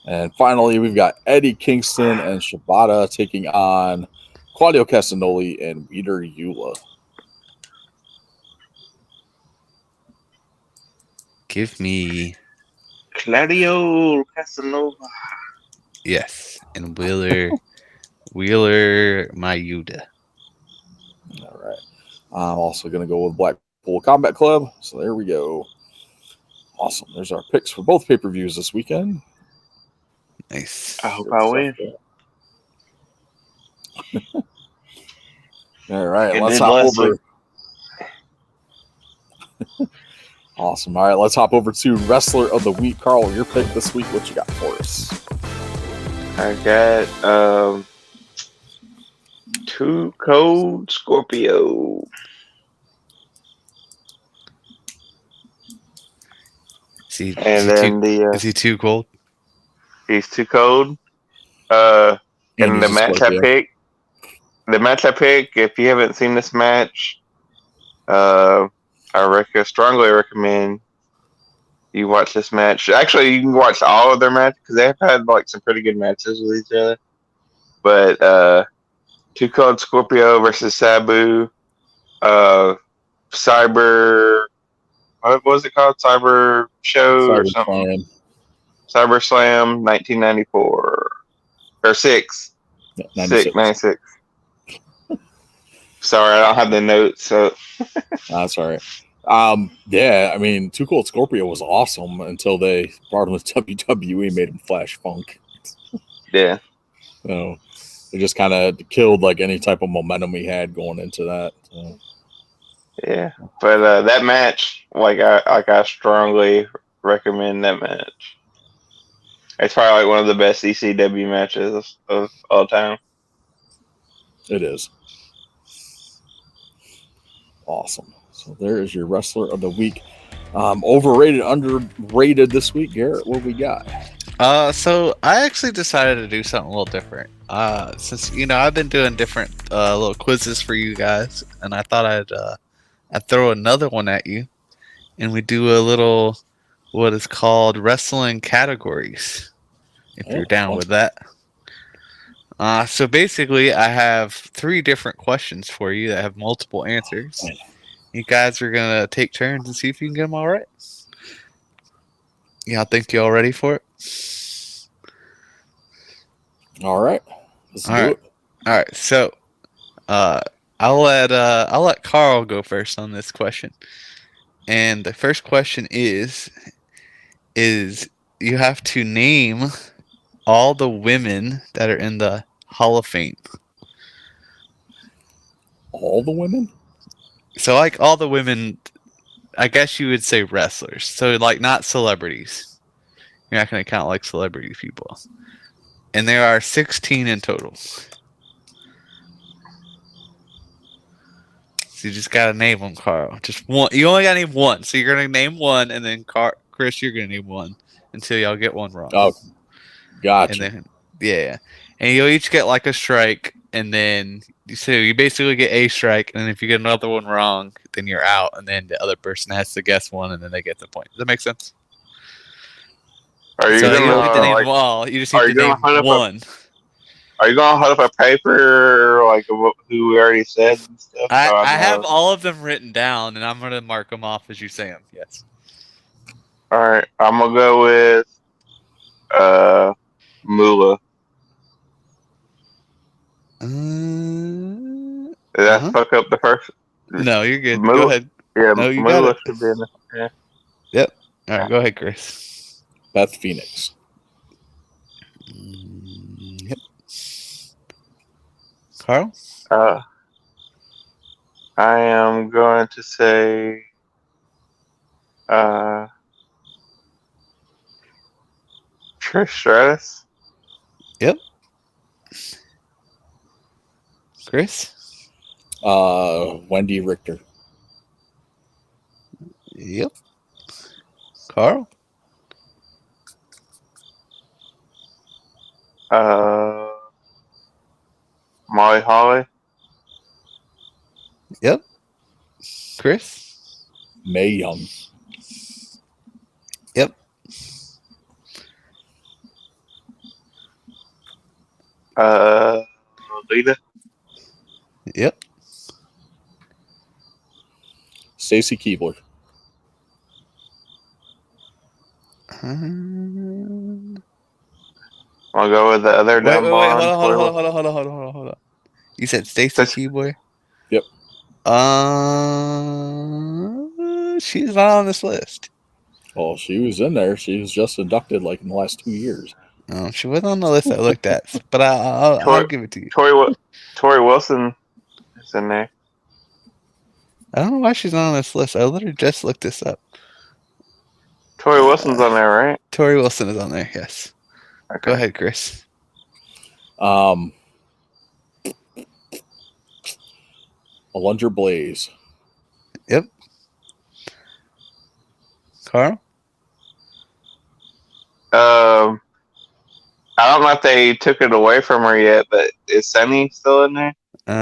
And finally, we've got Eddie Kingston and Shibata taking on Claudio Castagnoli and Peter Eula. Give me Claudio Casanova. Yes, and Wheeler Mayuda. All right. I'm also going to go with Blackpool Combat Club. So there we go. Awesome. There's our picks for both pay-per-views this weekend. Nice. I hope I win. All right. And let's then hop over. Awesome. All right. Let's hop over to Wrestler of the Week. Carl, your pick this week. What you got for us? I got Too Cold Scorpio. Is he too cold? He's too cold. And the match I pick, if you haven't seen this match, I strongly recommend you watch this match. Actually, you can watch all of their matches because they've had like some pretty good matches with each other. But Too Cold Scorpio versus Sabu, Cyber. What was it called? Cyber Show or something? Cyber Slam 1994 or 6. 96. Sorry, I don't have the notes. So that's all right. Yeah, I mean, Too Cold Scorpio was awesome until they brought him to WWE, made him Flash Funk. Yeah. So they just kind of killed like any type of momentum he had going into that. So. Yeah, but that match, I strongly recommend that match. It's probably like one of the best ECW matches of all time. It is. Awesome. So there is your wrestler of the week. Overrated, underrated this week, Garrett. What we got? So I actually decided to do something a little different. Since I've been doing different little quizzes for you guys, and I thought I'd throw another one at you, and we do a little what is called wrestling categories. If you're down with that. So basically, I have 3 different questions for you that have multiple answers. You guys are gonna take turns and see if you can get them all right. Y'all think y'all ready for it? All right. Let's do it. All right. So, I'll let Carl go first on this question. And the first question is you have to name all the women that are in the Hall of Fame. All the women? So, like, all the women, I guess you would say wrestlers. So, like, not celebrities. You're not going to count, like, celebrity people. And there are 16 in total. So you just got to name them, Carl. Just one. You only got to name one. So you're going to name one, and then Chris, you're going to name one until y'all get one wrong. Oh, gotcha. And then, yeah. And you'll each get, like, a strike, and then so you basically get a strike, and then if you get another one wrong, then you're out, and then the other person has to guess one, and then they get the point. Does that make sense? Are you so gonna you don't need to name like, them all. You just need to name one. Are you gonna hold up a paper like who we already said and stuff? I have all of them written down, and I'm gonna mark them off as you say them. Yes. All right, I'm gonna go with Moolah. Did that fuck up the first? No, you're good. Moolah? Go ahead. Yeah, no, you Moolah got it. should be in there. Yeah. Yep. All right, go ahead, Chris. Beth Phoenix. Yep. Carl? I am going to say Trish Stratus. Yep. Chris? Wendy Richter. Yep. Carl? Molly Holly. Yep. Chris? Mae Young. Yep. Lita. Yep. Stacy Keibler. I'll go with the other Wait, hold blonde. on. You said Stacy Keibler? Yep. She's not on this list. Well, she was in there. She was just inducted like in the last 2 years. No, she wasn't on the list I looked at, but I'll give it to you. Tori Wilson is in there. I don't know why she's not on this list. I literally just looked this up. Tori Wilson's on there, right? Tori Wilson is on there, yes. Okay. Go ahead, Chris. Alundra Blaze. Yep. Carl? I don't know if they took it away from her yet, but is Semi still in there?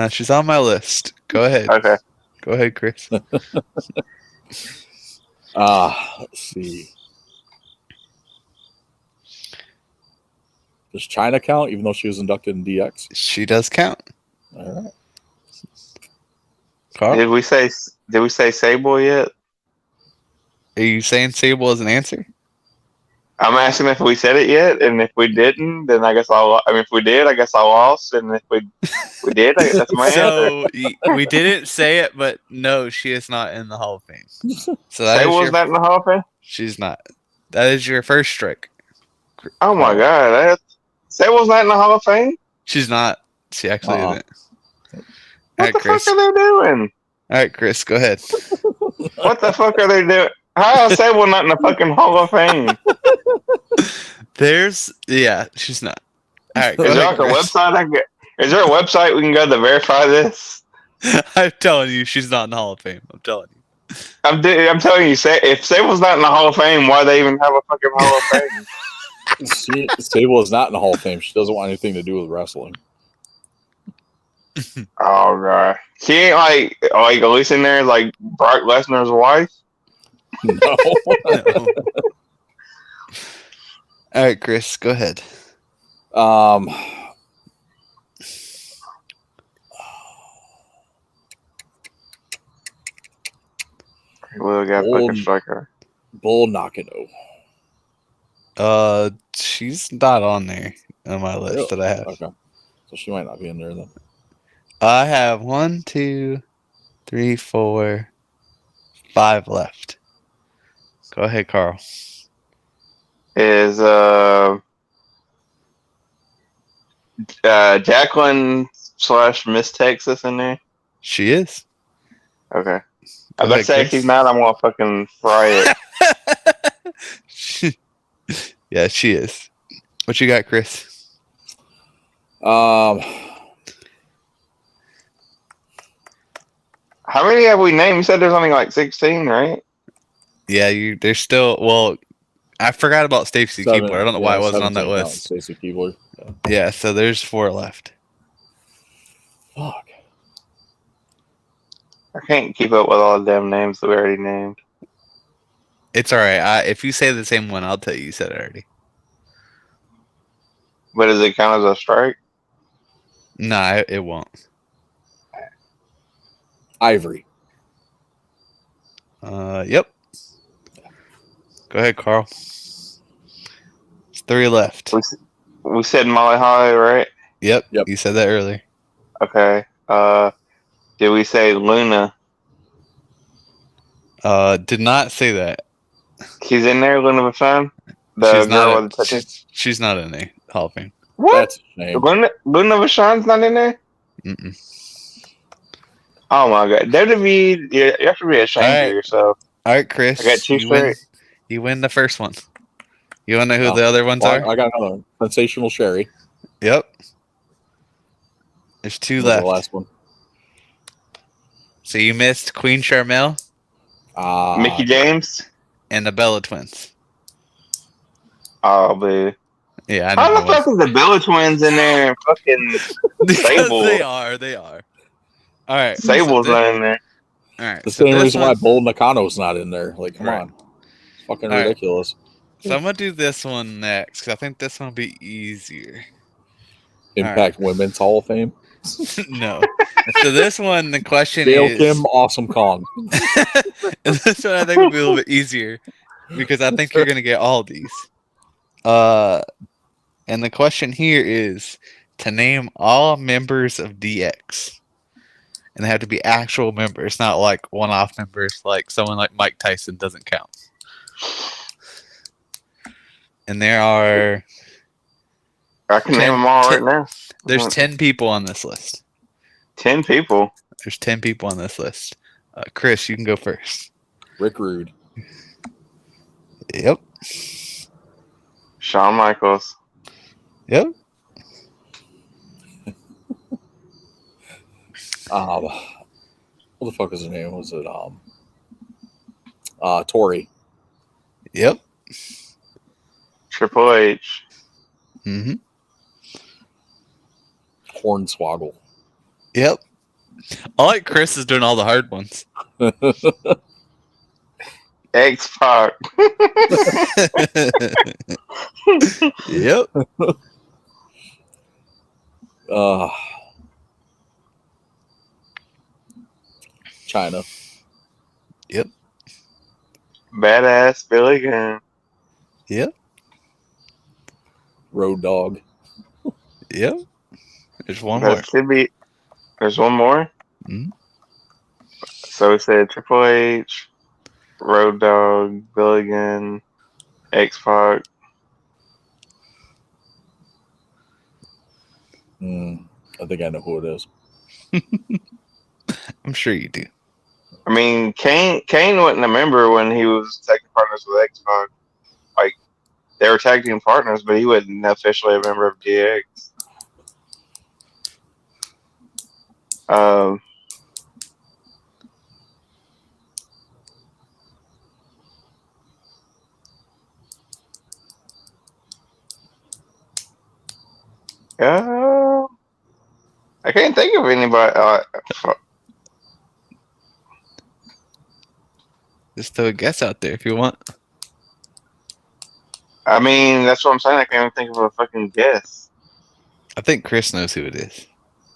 She's on my list. Go ahead. Okay. Go ahead, Chris. Let's see. Does China count, even though she was inducted in DX? She does count. All right. Carl? Did we say Sable yet? Are you saying Sable as an answer? I'm asking if we said it yet, and if we didn't, then I guess if we did, I guess I lost, and if we did, I guess that's my answer. So we didn't say it, but no, she is not in the Hall of Fame. So Sable's not in the Hall of Fame? She's not. That is your first strike. Oh my God, Sable's not in the Hall of Fame? She's not. She actually isn't. What the fuck are they doing? All right, Chris, go ahead. What the fuck are they doing? How is Sable not in the fucking Hall of Fame? She's not. All right, go Is there ahead, like a Chris. website? Is there a website we can go to verify this? I'm telling you, she's not in the Hall of Fame. I'm telling you. I'm telling you, if Sable's not in the Hall of Fame, why they even have a fucking Hall of Fame? Sable is not in the Hall of Fame. She doesn't want anything to do with wrestling. Oh god, she ain't like at least in there like Brock Lesnar's wife. No. No. All right, Chris, go ahead. Will got fucking striker. Bull Nakano. She's not on there on my list that I have. Okay, so she might not be in there then. I have 1, 2, 3, 4, 5 left. Go ahead, Carl. Is Jacqueline / Miss Texas in there? She is. Okay. Go I was about to ahead, say if Chris. she's not, I'm gonna fucking fry it. Yeah, she is. What you got, Chris? How many have we named? You said there's only like 16, right? Yeah, there's still. Well, I forgot about Stacey Keebler. I don't know why it wasn't on that list. Stacey Keebler. Yeah, so there's 4 left. Fuck. I can't keep up with all the damn names that we already named. It's all right. If you say the same one, I'll tell you said it already. But does it count as a strike? Nah, it won't. Ivory. Yep. Go ahead, Carl. It's 3 left. We said Molly Holly, right? Yep. You said that earlier. Okay. Did we say Luna? Did not say that. She's in there, Luna Vachon? She's not in the Hall of Fame. What? That's a shame. Luna Vachon's not in there? Mm-mm. Oh my god. WWE, you have to be ashamed of yourself. All right, Chris. I got 2 straight. You win the first one. You want to know who the other ones are? I got another one. Sensational Sherry. Yep. There's 2 What's left. the last one? So you missed Queen Charmel. Mickey James? And the Bella Twins. Oh, baby. Yeah, I know. How the fuck is the Bella Twins in there and fucking Sable? They are. All right. Sable's not in there. All right. The same reason why Bull Nakano's not in there. Like, come on. It's fucking ridiculous. So I'm going to do this one next because I think this one will be easier. Impact Women's Hall of Fame? No. So this one, the question Gail is... Kim, Awesome Kong. And this one I think will be a little bit easier because I think you're going to get all these. And the question here is to name all members of DX. And they have to be actual members, not like one-off members, like someone like Mike Tyson doesn't count. And there are... I can name them all right now. There's 10 people on this list. 10 people? There's 10 people on this list. Chris, you can go first. Rick Rude. Yep. Shawn Michaels. Yep. What the fuck is his name? Was it Tori? Yep. Triple H. Mm-hmm. Hornswoggle. Yep. I like Chris is doing all the hard ones. X-Pac. Yep. China. Yep. Badass Billy Gunn. Yep. Road Dogg. Yep. There's one more. There's one more? Mm-hmm. So we said Triple H, Road Dogg, Billy Gunn, X-Pac. I think I know who it is. I'm sure you do. I mean, Kane wasn't a member when he was taking partners with X-Pac. Like, they were tag team partners, but he wasn't officially a member of DX. Um, I can't think of anybody. Just throw a guess out there if you want. I mean, that's what I'm saying. I can't even think of a fucking guess. I think Chris knows who it is.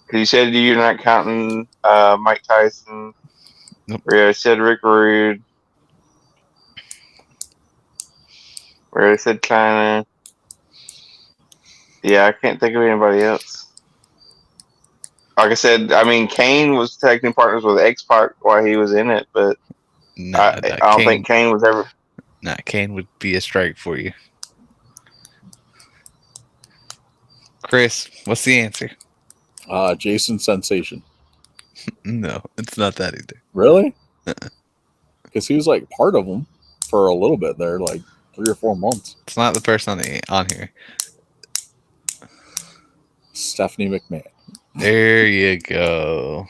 Because you said you're not counting Mike Tyson. Nope. We already said Rick Rude. We already said China. Yeah, I can't think of anybody else. Like I said, I mean, Kane was tag team partners with X-Pac while he was in it, but I don't think Kane was ever. Nah, Kane would be a strike for you. Chris, what's the answer? Jason Sensation. No, it's not that either. Really? Because he was like part of them for a little bit there, like 3 or 4 months. It's not the person on here. Stephanie McMahon. There you go.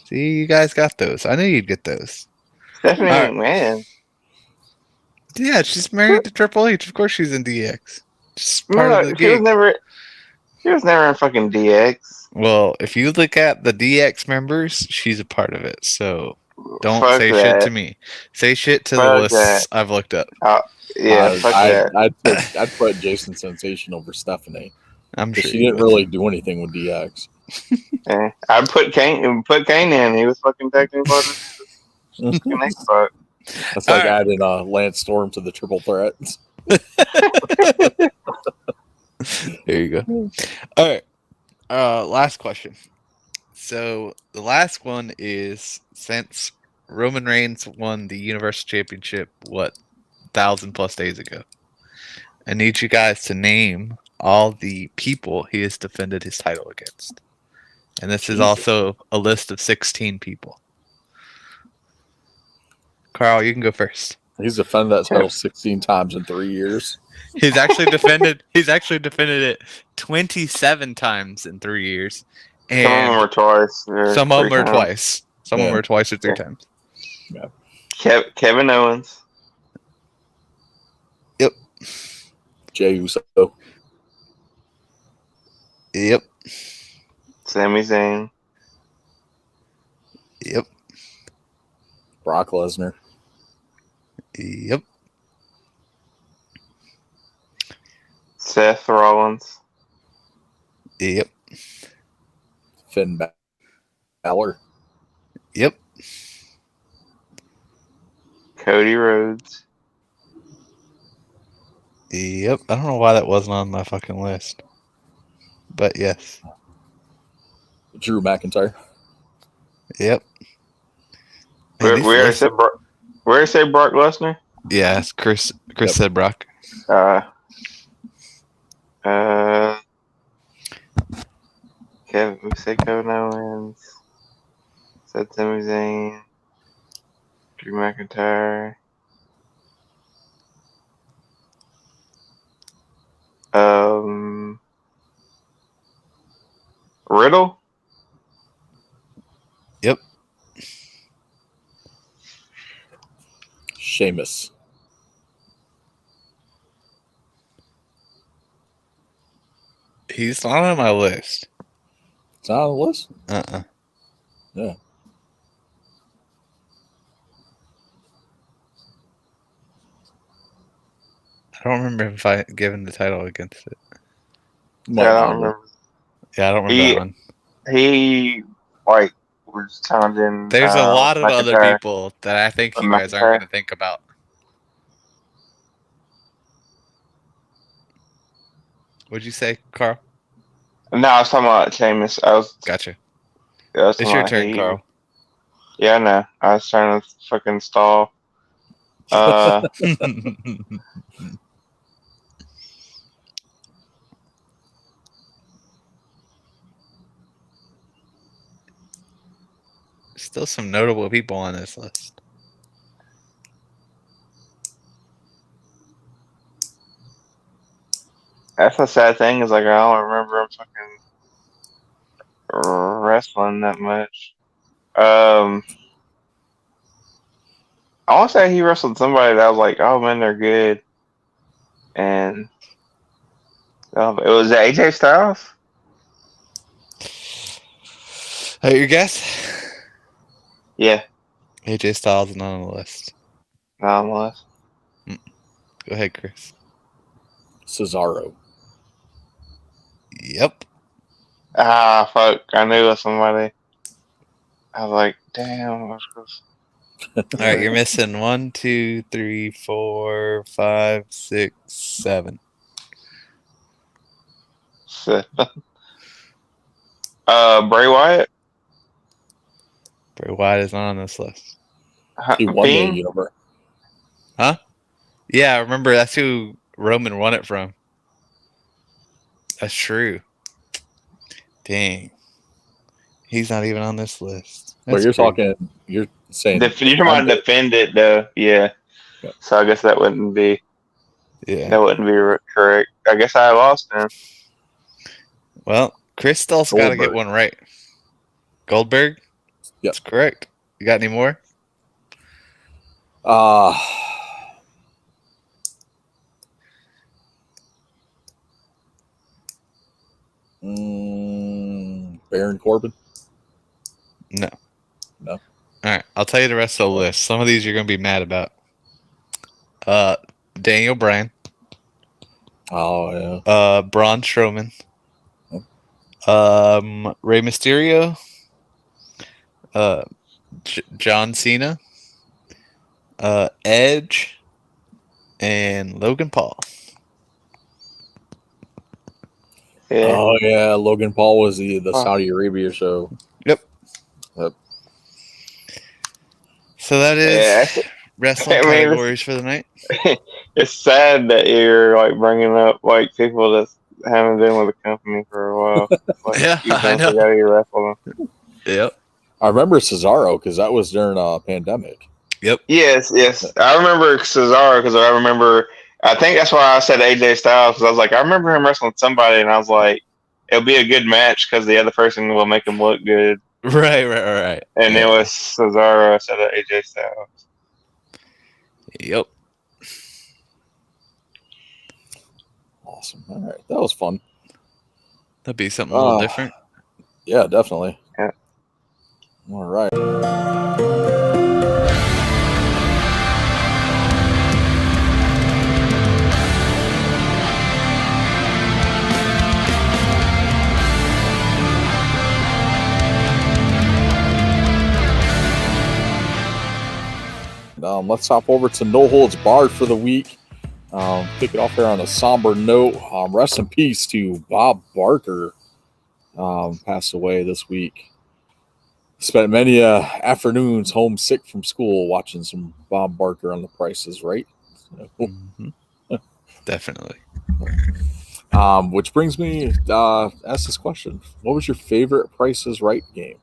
See, you guys got those. I knew you'd get those. Stephanie All right. McMahon. Yeah, she's married to Triple H. Of course she's in DX. Just part of the She was gig. never. She was never in fucking DX. Well, if you look at the DX members, she's a part of it. So don't Fuck say that. shit to me. Say shit to the Fuck lists that. I've looked up. Yeah, fuck that. I'd put Jason Sensation over Stephanie. I'm sure She you didn't would. really do anything with DX. I'd put Kane in. He was fucking tag team partner. Fucking X-Pac. That's like All right. adding Lance Storm to the triple threat. There you go. All right. Last question. So the last one is, since Roman Reigns won the Universal Championship, 1,000+ days ago, I need you guys to name all the people he has defended his title against. And this is Jesus. also a list of 16 people. Carl, you can go first. He's defended that title 16 times in 3 years. He's actually defended it 27 times in 3 years. And Some of them were twice. some of them are twice. Some of them are twice or 3 times. Kevin Owens. Yep. Jey Uso. Yep. Sami Zayn. Yep. Brock Lesnar. Yep. Seth Rollins. Yep. Finn Balor. Yep. Cody Rhodes. Yep. I don't know why that wasn't on my fucking list. But yes. Drew McIntyre. Yep. We already said Brock Lesnar. Yeah, Chris said Brock. We said Kevin Owens. Said Sami Zayn. Drew McIntyre. Riddle. Yep. Sheamus. He's not on my list. It's not on the list? Yeah. I don't remember if I given the title against it. Yeah, I don't remember. Yeah, I don't remember that one. He was challenging. There's a lot of other McIntyre. people that I think you guys aren't going to think about. What'd you say, Carl? No, I was talking about Sheamus. Gotcha. It's your turn, Carl. Yeah, I know. I was trying to fucking stall. Still some notable people on this list. That's the sad thing. Is like I don't remember him fucking wrestling that much. I want to say he wrestled somebody that I was like, oh man, they're good. And it was AJ Styles. Hey, your guess? Yeah, AJ Styles is not on the list. not on the list. Go ahead, Chris. Cesaro. Yep. Ah, fuck! I knew it was somebody. I was like, damn. All right, you're missing 1, 2, 3, 4, 5, 6, 7. Bray Wyatt. Bray Wyatt is not on this list. He won the Fiend? universe. Huh? Yeah, remember that's who Roman won it from. That's true. Dang. He's not even on this list. But That's you're crazy. talking. You're saying. You're talking about defend it though. Yeah. Yeah. So I guess that wouldn't be. Yeah. That wouldn't be correct. I guess I lost then. Well, Chris still's got to get one right. Goldberg? Yep. That's correct. You got any more? Baron Corbin? No. No. All right. I'll tell you the rest of the list. Some of these you're going to be mad about. Daniel Bryan. Oh, yeah. Braun Strowman. Rey Mysterio. John Cena. Edge. And Logan Paul. Yeah. Oh, yeah. Logan Paul was the Saudi Arabia show. Yep. So that is wrestling categories for the night. It's sad that you're like bringing up like people that haven't been with the company for a while. Like, Yeah, I know. Forgot you wrestled them. Yep. I remember Cesaro because that was during a pandemic. Yep. Yes. I remember Cesaro because I remember. I think that's why I said AJ Styles because I was like, I remember him wrestling somebody, and I was like, it'll be a good match because the other person will make him look good. Right. And it was Cesaro instead of AJ Styles. Yep. Awesome. All right. That was fun. That'd be something a little different. Yeah, definitely. Yeah. All right. Let's hop over to No Holds Barred for the week. Kick it off here on a somber note. Rest in peace to Bob Barker. Passed away this week. Spent many afternoons homesick from school watching some Bob Barker on The Price is Right. Mm-hmm. Definitely. Which brings me to ask this question. What was your favorite Price is Right game?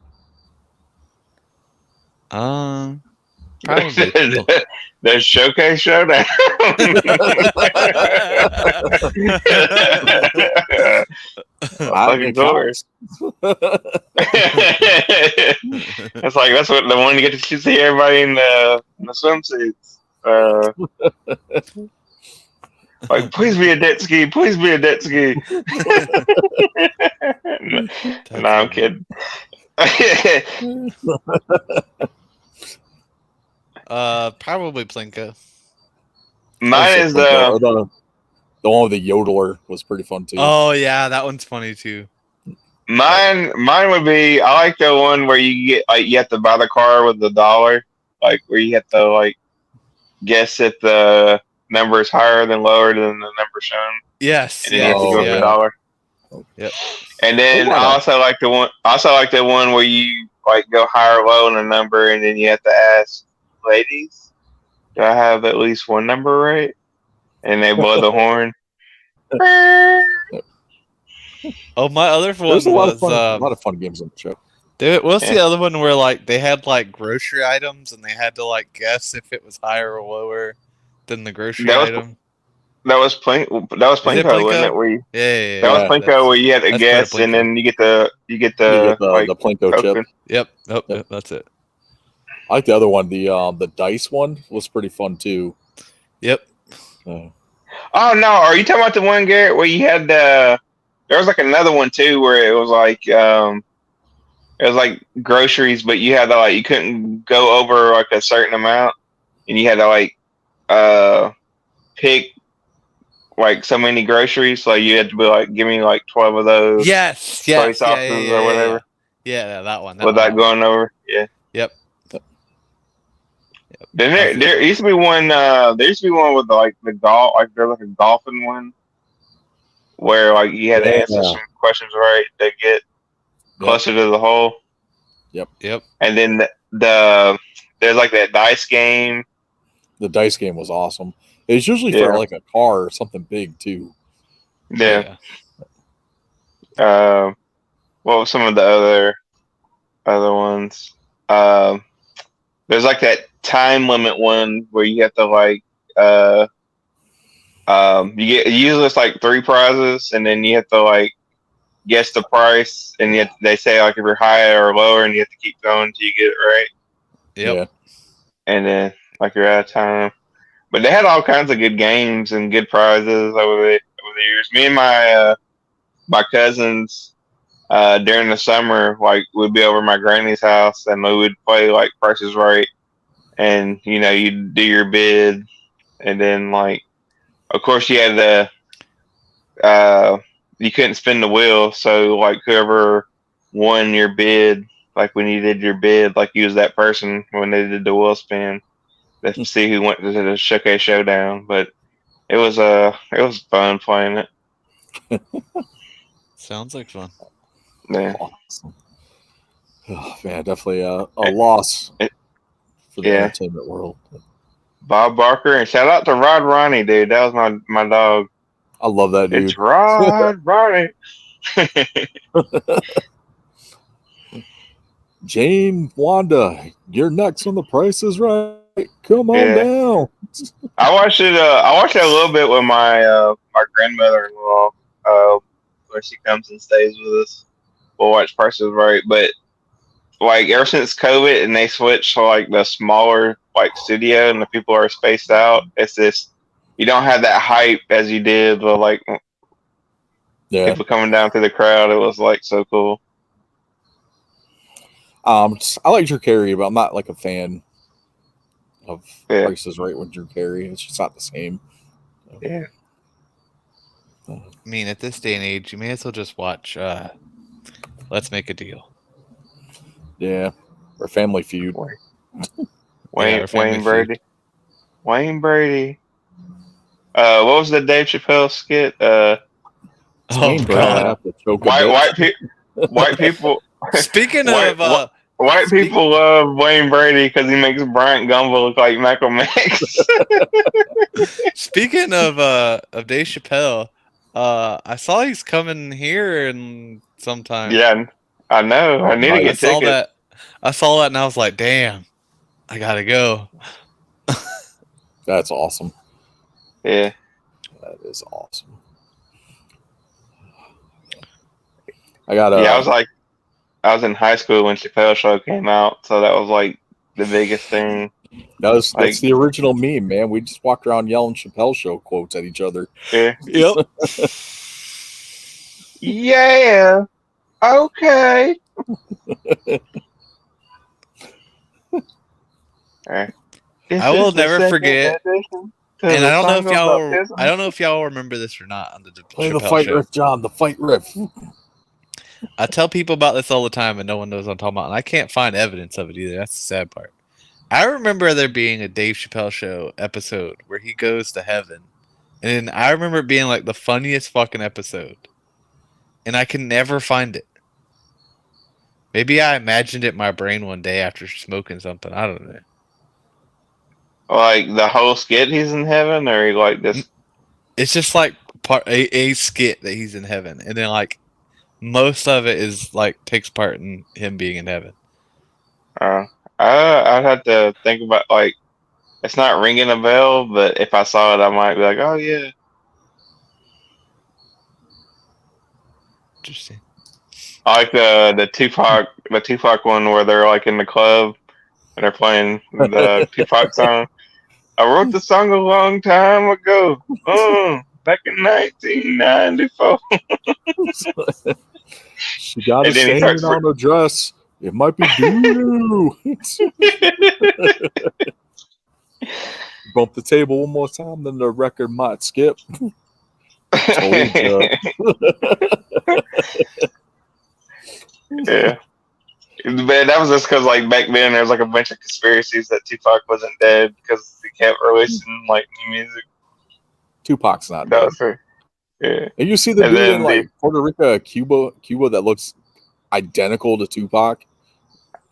Probably. The Showcase Showdown. Fucking doors. It's like that's what the one you get to see everybody in the swimsuits. Like, please be a jet ski. Please be a jet ski. No, I'm kidding. Probably Plinko. Mine is the one with the yodeler was pretty fun too. Oh yeah, that one's funny too. Mine would be. I like the one where you get like you have to buy the car with the dollar, like where you have to like guess if the number is higher than lower than the number shown. Yes. And then you have to go for the dollar. Yep. And then I also like the one. Where you like go high or low in a number, and then you have to ask, ladies, do I have at least one number right? And they blow the horn. Oh, my other one was a lot was of fun games on the show. Dude, what's the other one where like they had like grocery items and they had to like guess if it was higher or lower than the grocery item? was Plinko, wasn't it? Where you, Yeah. that was Plinko where you had a guess, and then you get the like the Plinko token. chip. Yep. Yep. That's it. I like the other one. The dice one was pretty fun too. Yep. Oh no, are you talking about the one, Garrett, where you had there was like another one too where it was like groceries, but you had to like you couldn't go over like a certain amount, and you had to like pick like so many groceries. Like you had to be like, give me like 12 of those Yes. soy sauces or whatever. Yeah, that one. Without going over. Yeah. Yep. Then there used to be one. There used to be one with like the golf. Like there's like a golfing one where like you had to answer some questions right to get closer to the hole. Yep. And then there's like that dice game. The dice game was awesome. It's usually for like a car or something big too. Yeah. What was some of the other ones? There's like that time limit one where you have to like you usually it's like 3 prizes, and then you have to like guess the price, and yet they say like if you're higher or lower, and you have to keep going until you get it right. Yep. Yeah. And then like you're out of time. But they had all kinds of good games and good prizes over the years. Me and my cousins during the summer, like we'd be over my granny's house, and we would play like Price is Right, and you'd do your bid, and then like of course you had you couldn't spin the wheel, so like whoever won your bid, like when you did your bid, like you was that person when they did the wheel spin. Let's see who went to the Showcase Showdown, but it was fun playing it. Sounds like fun. Yeah. Awesome. Oh, man, definitely a loss for the entertainment world. Bob Barker, and shout out to Rod Ronnie, dude. That was my dog. I love that dude. It's Rod Ronnie. Jane Wanda, you're next on The Price is Right. Come on down. I watched it. I watched it a little bit with my grandmother-in-law when she comes and stays with us. We'll watch Price is Right, but like ever since COVID and they switched to like the smaller like studio and the people are spaced out, it's just you don't have that hype as you did with like people coming down through the crowd. It was like so cool. I like Drew Carey, but I'm not like a fan of Price is Right with Drew Carey. It's just not the same. Yeah. I mean, at this day and age, you may as well just watch Let's Make a Deal. Yeah. Or Family Feud. Wayne Brady. Wayne Brady. What was the Dave Chappelle skit? White people. Speaking of white people love Wayne Brady because he makes Bryant Gumbel look like Michael Max. Speaking of Dave Chappelle, I saw he's coming here in sometime. Yeah, I know. I need to get tickets. I saw that and I was like, damn, I gotta go. That's awesome. Yeah. That is awesome. I was in high school when Chappelle Show came out, so that was like the biggest thing. That's the original meme, man. We just walked around yelling Chappelle Show quotes at each other. Yeah. Yep. Yeah. Okay. Right. I will never forget. And I don't know if y'all remember this or not on the Play Chappelle the fight Show. riff, John. The fight riff. I tell people about this all the time, and no one knows what I'm talking about. And I can't find evidence of it either. That's the sad part. I remember there being a Dave Chappelle Show episode where he goes to heaven, and I remember it being like the funniest fucking episode, and I can never find it. Maybe I imagined it in my brain one day after smoking something. I don't know. Like the whole skit, he's in heaven, or like this? It's just like a skit that he's in heaven, and then like most of it is like takes part in him being in heaven. I'd have to think about, like, it's not ringing a bell, but if I saw it, I might be like, oh yeah. Interesting. I like the Tupac one where they're like in the club and they're playing the Tupac song. I wrote the song a long time ago. Back in 1994. She got a And then he stain starts. on her dress. It might be doo-doo. Bump the table one more time, then the record might skip. Told ya. Yeah. Man, that was just because, like, back then there was like a bunch of conspiracies that Tupac wasn't dead because he kept releasing like new music. Tupac's not That dead. was her. Yeah. And you see the And dude then in like Puerto Rico, Cuba that looks identical to Tupac.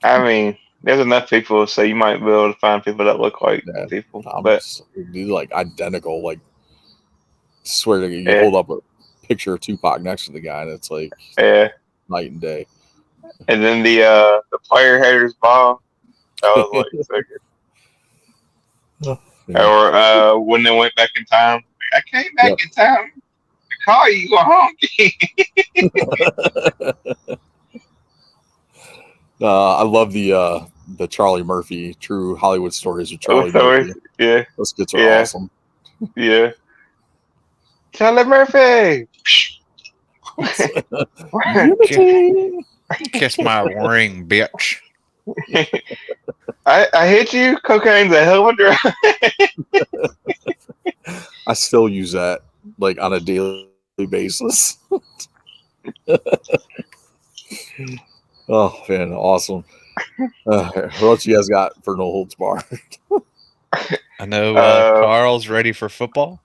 I mean, there's enough people, so you might be able to find people that look like people. But dude, like identical. Like, swear to you, yeah. hold up a picture of Tupac next to the guy, and it's like night and day. And then the player haters ball. That was like second. Yeah. Or when they went back in time, I came back in time to call you a honky. I love the Charlie Murphy True Hollywood Stories of Charlie Murphy. Yeah, those skits are awesome. Yeah, Charlie Murphy. Kiss my ring, bitch. I hit you. Cocaine's a hell of a drug. I still use that like on a daily basis. Oh man, awesome. What else you guys got for No Holds Barred? I know Carl's ready for football.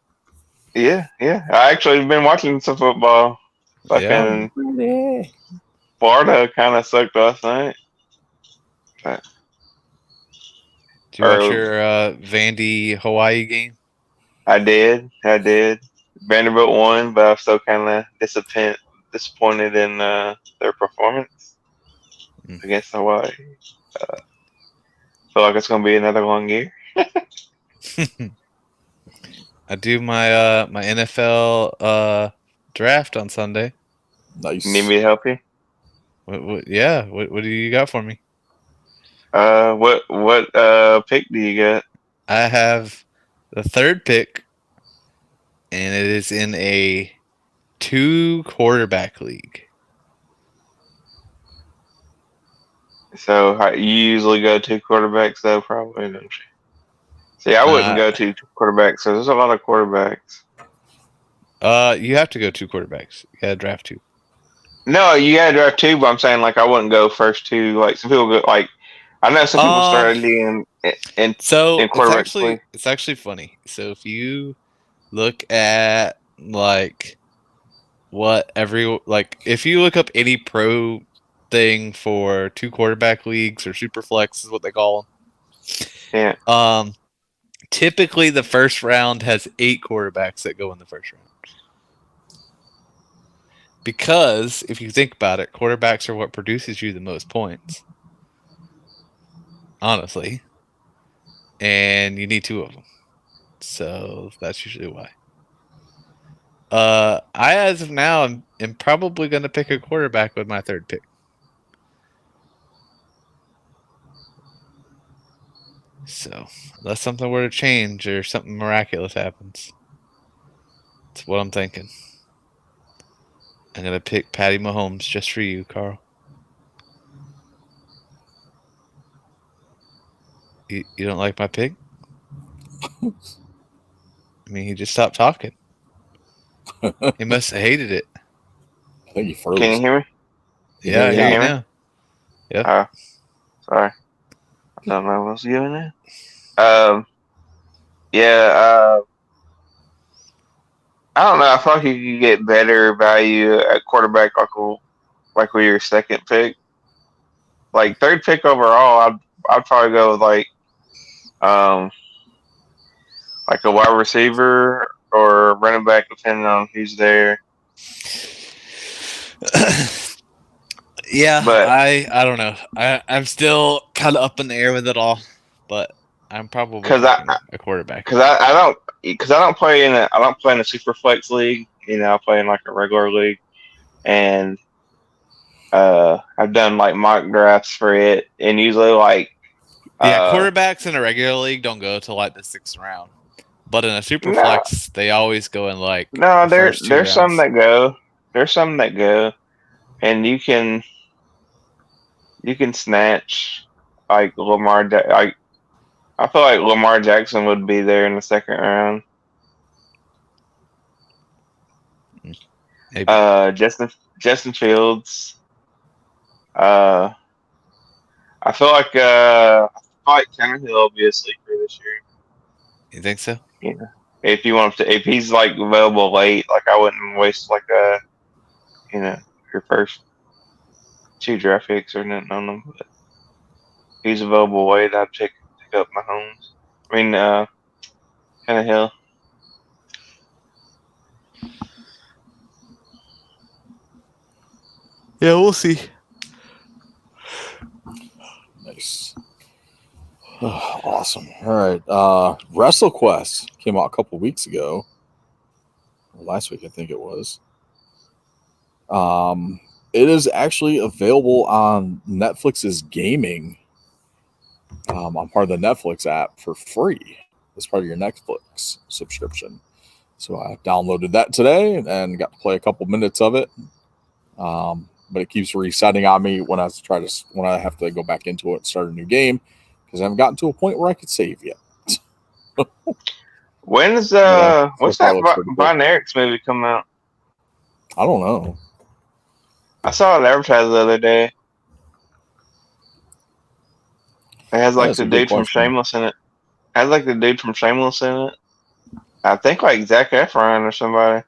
Yeah. I actually been watching some football. Fucking Florida kind of sucked last night. Did you watch your Vandy Hawaii game? I did. Vanderbilt won, but I'm still kind of disappointed in their performance against Hawaii. Feel like it's gonna be another long year. I do my my NFL draft on Sunday. Nice. Need me to help you? What do you got for me? What pick do you got? I have the third pick, and it is in a 2-quarterback league. So you usually go 2 quarterbacks, though, probably, don't you? See, I wouldn't go 2 quarterbacks. So there's a lot of quarterbacks. You have to go 2 quarterbacks. You gotta draft 2. No, you gotta draft 2, but I'm saying like I wouldn't go first 2. Like some people go like I know some people started in quarterbacks. It's actually funny. So if you look at like if you look up any pro thing for 2 quarterback leagues or super flex is what they call them. Yeah. Typically the first round has 8 quarterbacks that go in the first round. Because if you think about it, quarterbacks are what produces you the most points. Honestly. And you need 2 of them. So that's usually why. I, as of now, am probably going to pick a quarterback with my third pick. So, unless something were to change or something miraculous happens, that's what I'm thinking. I'm going to pick Patty Mahomes just for you, Carl. You don't like my pick? I mean, he just stopped talking. He must have hated it. I think he froze. Can you hear me? Yeah, I hear you now. Yeah. Sorry. I don't know what I was doing there. I don't know. I feel like you could get better value at quarterback like with your second pick. Like third pick overall, I'd probably go with like a wide receiver or running back, depending on who's there. Yeah, but I don't know. I'm still kind of up in the air with it all, but I'm probably a quarterback. Because I don't play in a super flex league. You know, I play in like a regular league. and I've done like mock drafts for it, and usually like quarterbacks in a regular league don't go to like the 6th round, but in a super no, flex, they always go in like no, the first 2 there's some rounds. that go. There's some that go, and you can snatch like like I feel like Lamar Jackson would be there in the 2nd round. Maybe. Justin Fields. I feel like Tannehill will be a sleeper this year. You think so? Yeah. If you want to, if he's like available late, like I wouldn't waste like your first 2 draft picks or nothing on him. But if he's available late, I'd pick up Mahomes. I mean, Tannehill. Yeah, we'll see. Nice. Awesome. All right. WrestleQuest came out a couple weeks ago. Last week, I think it was. It is actually available on Netflix's gaming. I'm part of the Netflix app for free as part of your Netflix subscription. So I downloaded that today and got to play a couple minutes of it. But it keeps resetting on me when I have to go back into it and start a new game because I haven't gotten to a point where I could save yet. When's So what's far that looks pretty good. Von Erichs movie come out? I don't know. I saw it advertised the other day. It has like That's the a good dude from question. Shameless in it. Has like the dude from Shameless in it. I think like Zac Efron or somebody.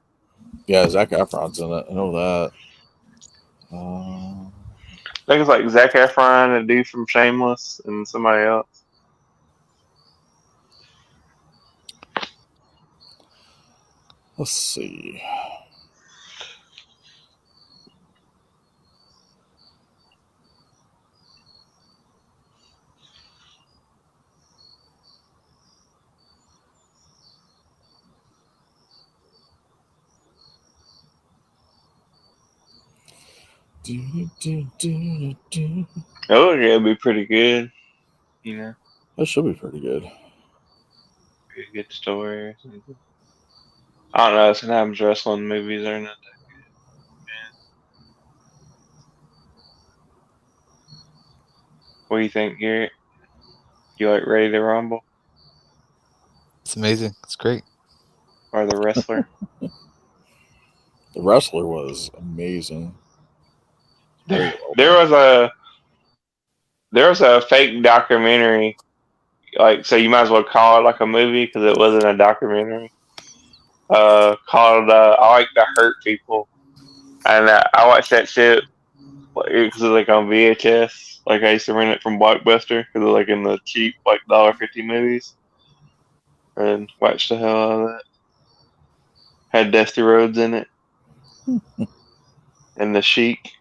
Yeah, Zac Efron's in it. I know that. I think it's like Zac Efron, a dude from Shameless, and somebody else. Let's see. Oh, yeah, it'd be pretty good. You know, That should be pretty good. be a good story or something. I don't know. Sometimes wrestling movies are not that good. What do you think, Garrett? You like Ready to Rumble It's amazing. It's great. or The Wrestler? The Wrestler was amazing. there, there was a there was a fake documentary. Like, so you might as well call it like a movie because it wasn't a documentary. Called "I Like to Hurt People," and I watched that shit because it's like on VHS. Like I used to rent it from Blockbuster because it's like in the cheap like $1.50 movies, and watched the hell out of that. Had Dusty Rhodes in it, and the Sheik.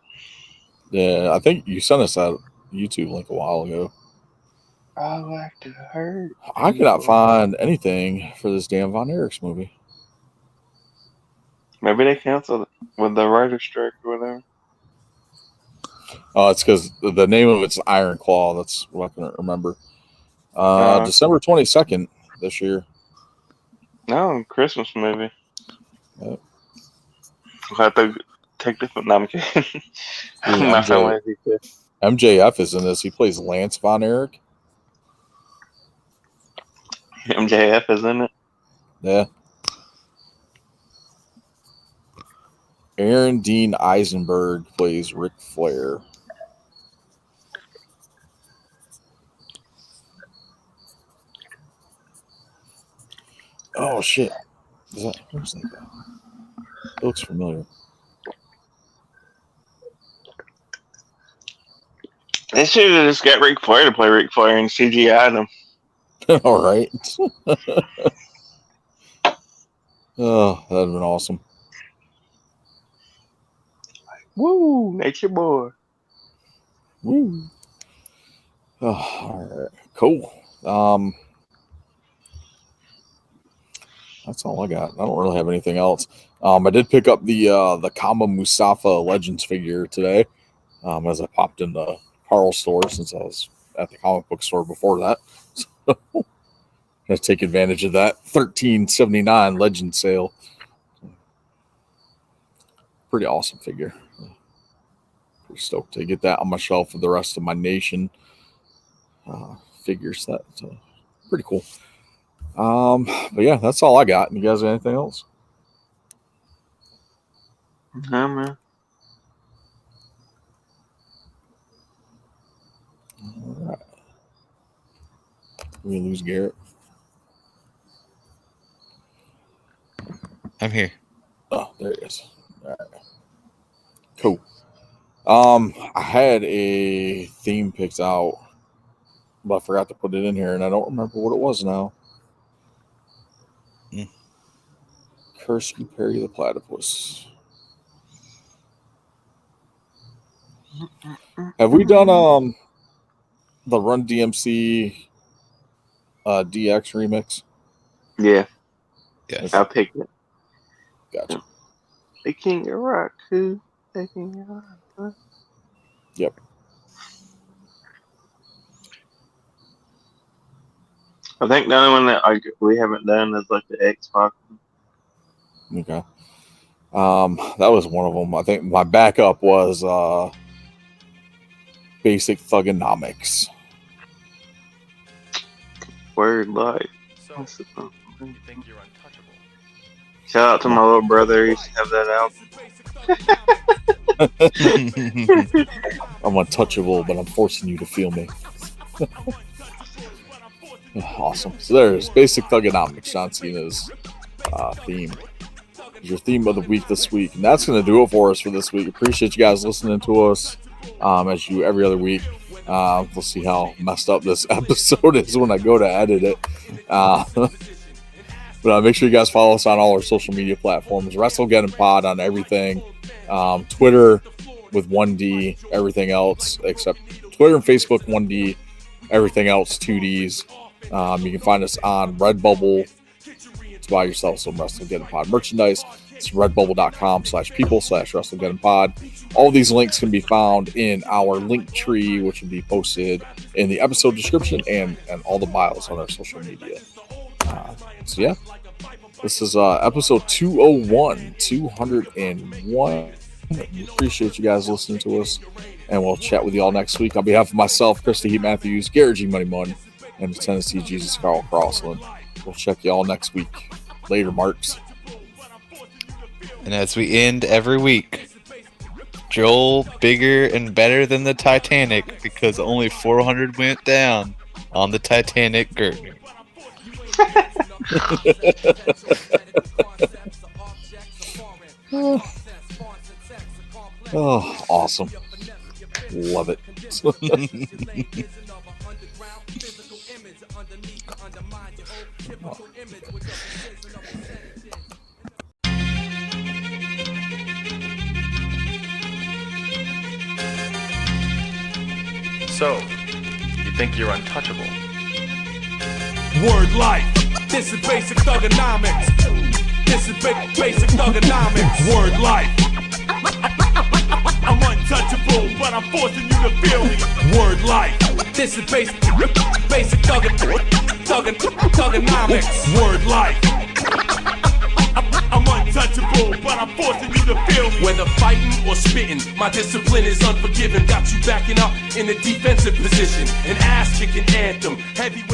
Yeah, I think you sent us that YouTube link a while ago. I like to hurt. I cannot people. find anything for this damn Von Erichs movie. Maybe they canceled it with the writer's strike or whatever. Oh, it's because the name of it's Iron Claw. That's what I can remember. December 22nd this year. No, Christmas movie. Yep. We'll have to take different. No, I'm kidding. I'm not lazy. MJF is in this. He plays Lance Von Erich. MJF is in it. Yeah. Aaron Dean Eisenberg plays Ric Flair. Oh shit! Where's that guy? It looks familiar. They should have just got Ric Flair to play Ric Flair and CGI'd him. All right. Oh, that'd have been awesome. Woo, nature boy. Woo. Oh, all right. Cool. That's all I got. I don't really have anything else. I did pick up the Kama Mustafa Legends figure today, as I popped in the Carl store since I was at the comic book store before that. So gonna take advantage of that $13.79 Legend sale. Pretty awesome figure. Pretty stoked to get that on my shelf for the rest of my nation figure set. So pretty cool. But yeah, that's all I got. You guys got anything else? No, man. All right. We lose Garrett. I'm here. Oh, there he is. All right. Cool. I had a theme picked out, but I forgot to put it in here, and I don't remember what it was now. Curse you, Perry the Platypus. Have we done the Run DMC DX remix? Yeah. Yes. I'll pick it. Gotcha. The King of Rock, who? The King of Rock. Huh? Yep. I think the only one that we haven't done is like the X-Pac. Okay. That was one of them. I think my backup was Basic Thugonomics. Word life. So, you think you're untouchable? Shout out to my little brother. He used to have that album. I'm untouchable, but I'm forcing you to feel me. Awesome. So there's Basic Thugonomics, John Cena's theme. It's your theme of the week this week. And that's going to do it for us for this week. Appreciate you guys listening to us as you every other week. We'll see how messed up this episode is when I go to edit it. But make sure you guys follow us on all our social media platforms. Wrestlegeddon Pod on everything. Twitter with 1D. Everything else except Twitter and Facebook 1D. Everything else 2Ds. You can find us on Redbubble to buy yourself some Wrestlegeddon Pod merchandise. It's redbubble.com/people/Wrestlegeddon Pod. All these links can be found in our link tree, which will be posted in the episode description and all the bios on our social media. So yeah, this is episode 201. We appreciate you guys listening to us, and we'll chat with you all next week. On behalf of myself, Chris the Heat Matthews, Garrett G Money Mun, and the Tennessee Jesus Carl Crossland, we'll check you all next week. Later, Marks. And as we end every week, Joel bigger and better than the Titanic because only 400 went down on the Titanic Gertner. Oh, awesome. Love it. So, you think you're untouchable? Word life. This is basic thugonomics. This is basic thugonomics. Word life. I'm untouchable, but I'm forcing you to feel me. Word life. This is basic thugonomics. Word life. I'm untouchable, but I'm forcing you to feel me. Whether fighting or spitting, my discipline is unforgiving. Got you backing up in a defensive position. An ass-kicking anthem. Heavyweight.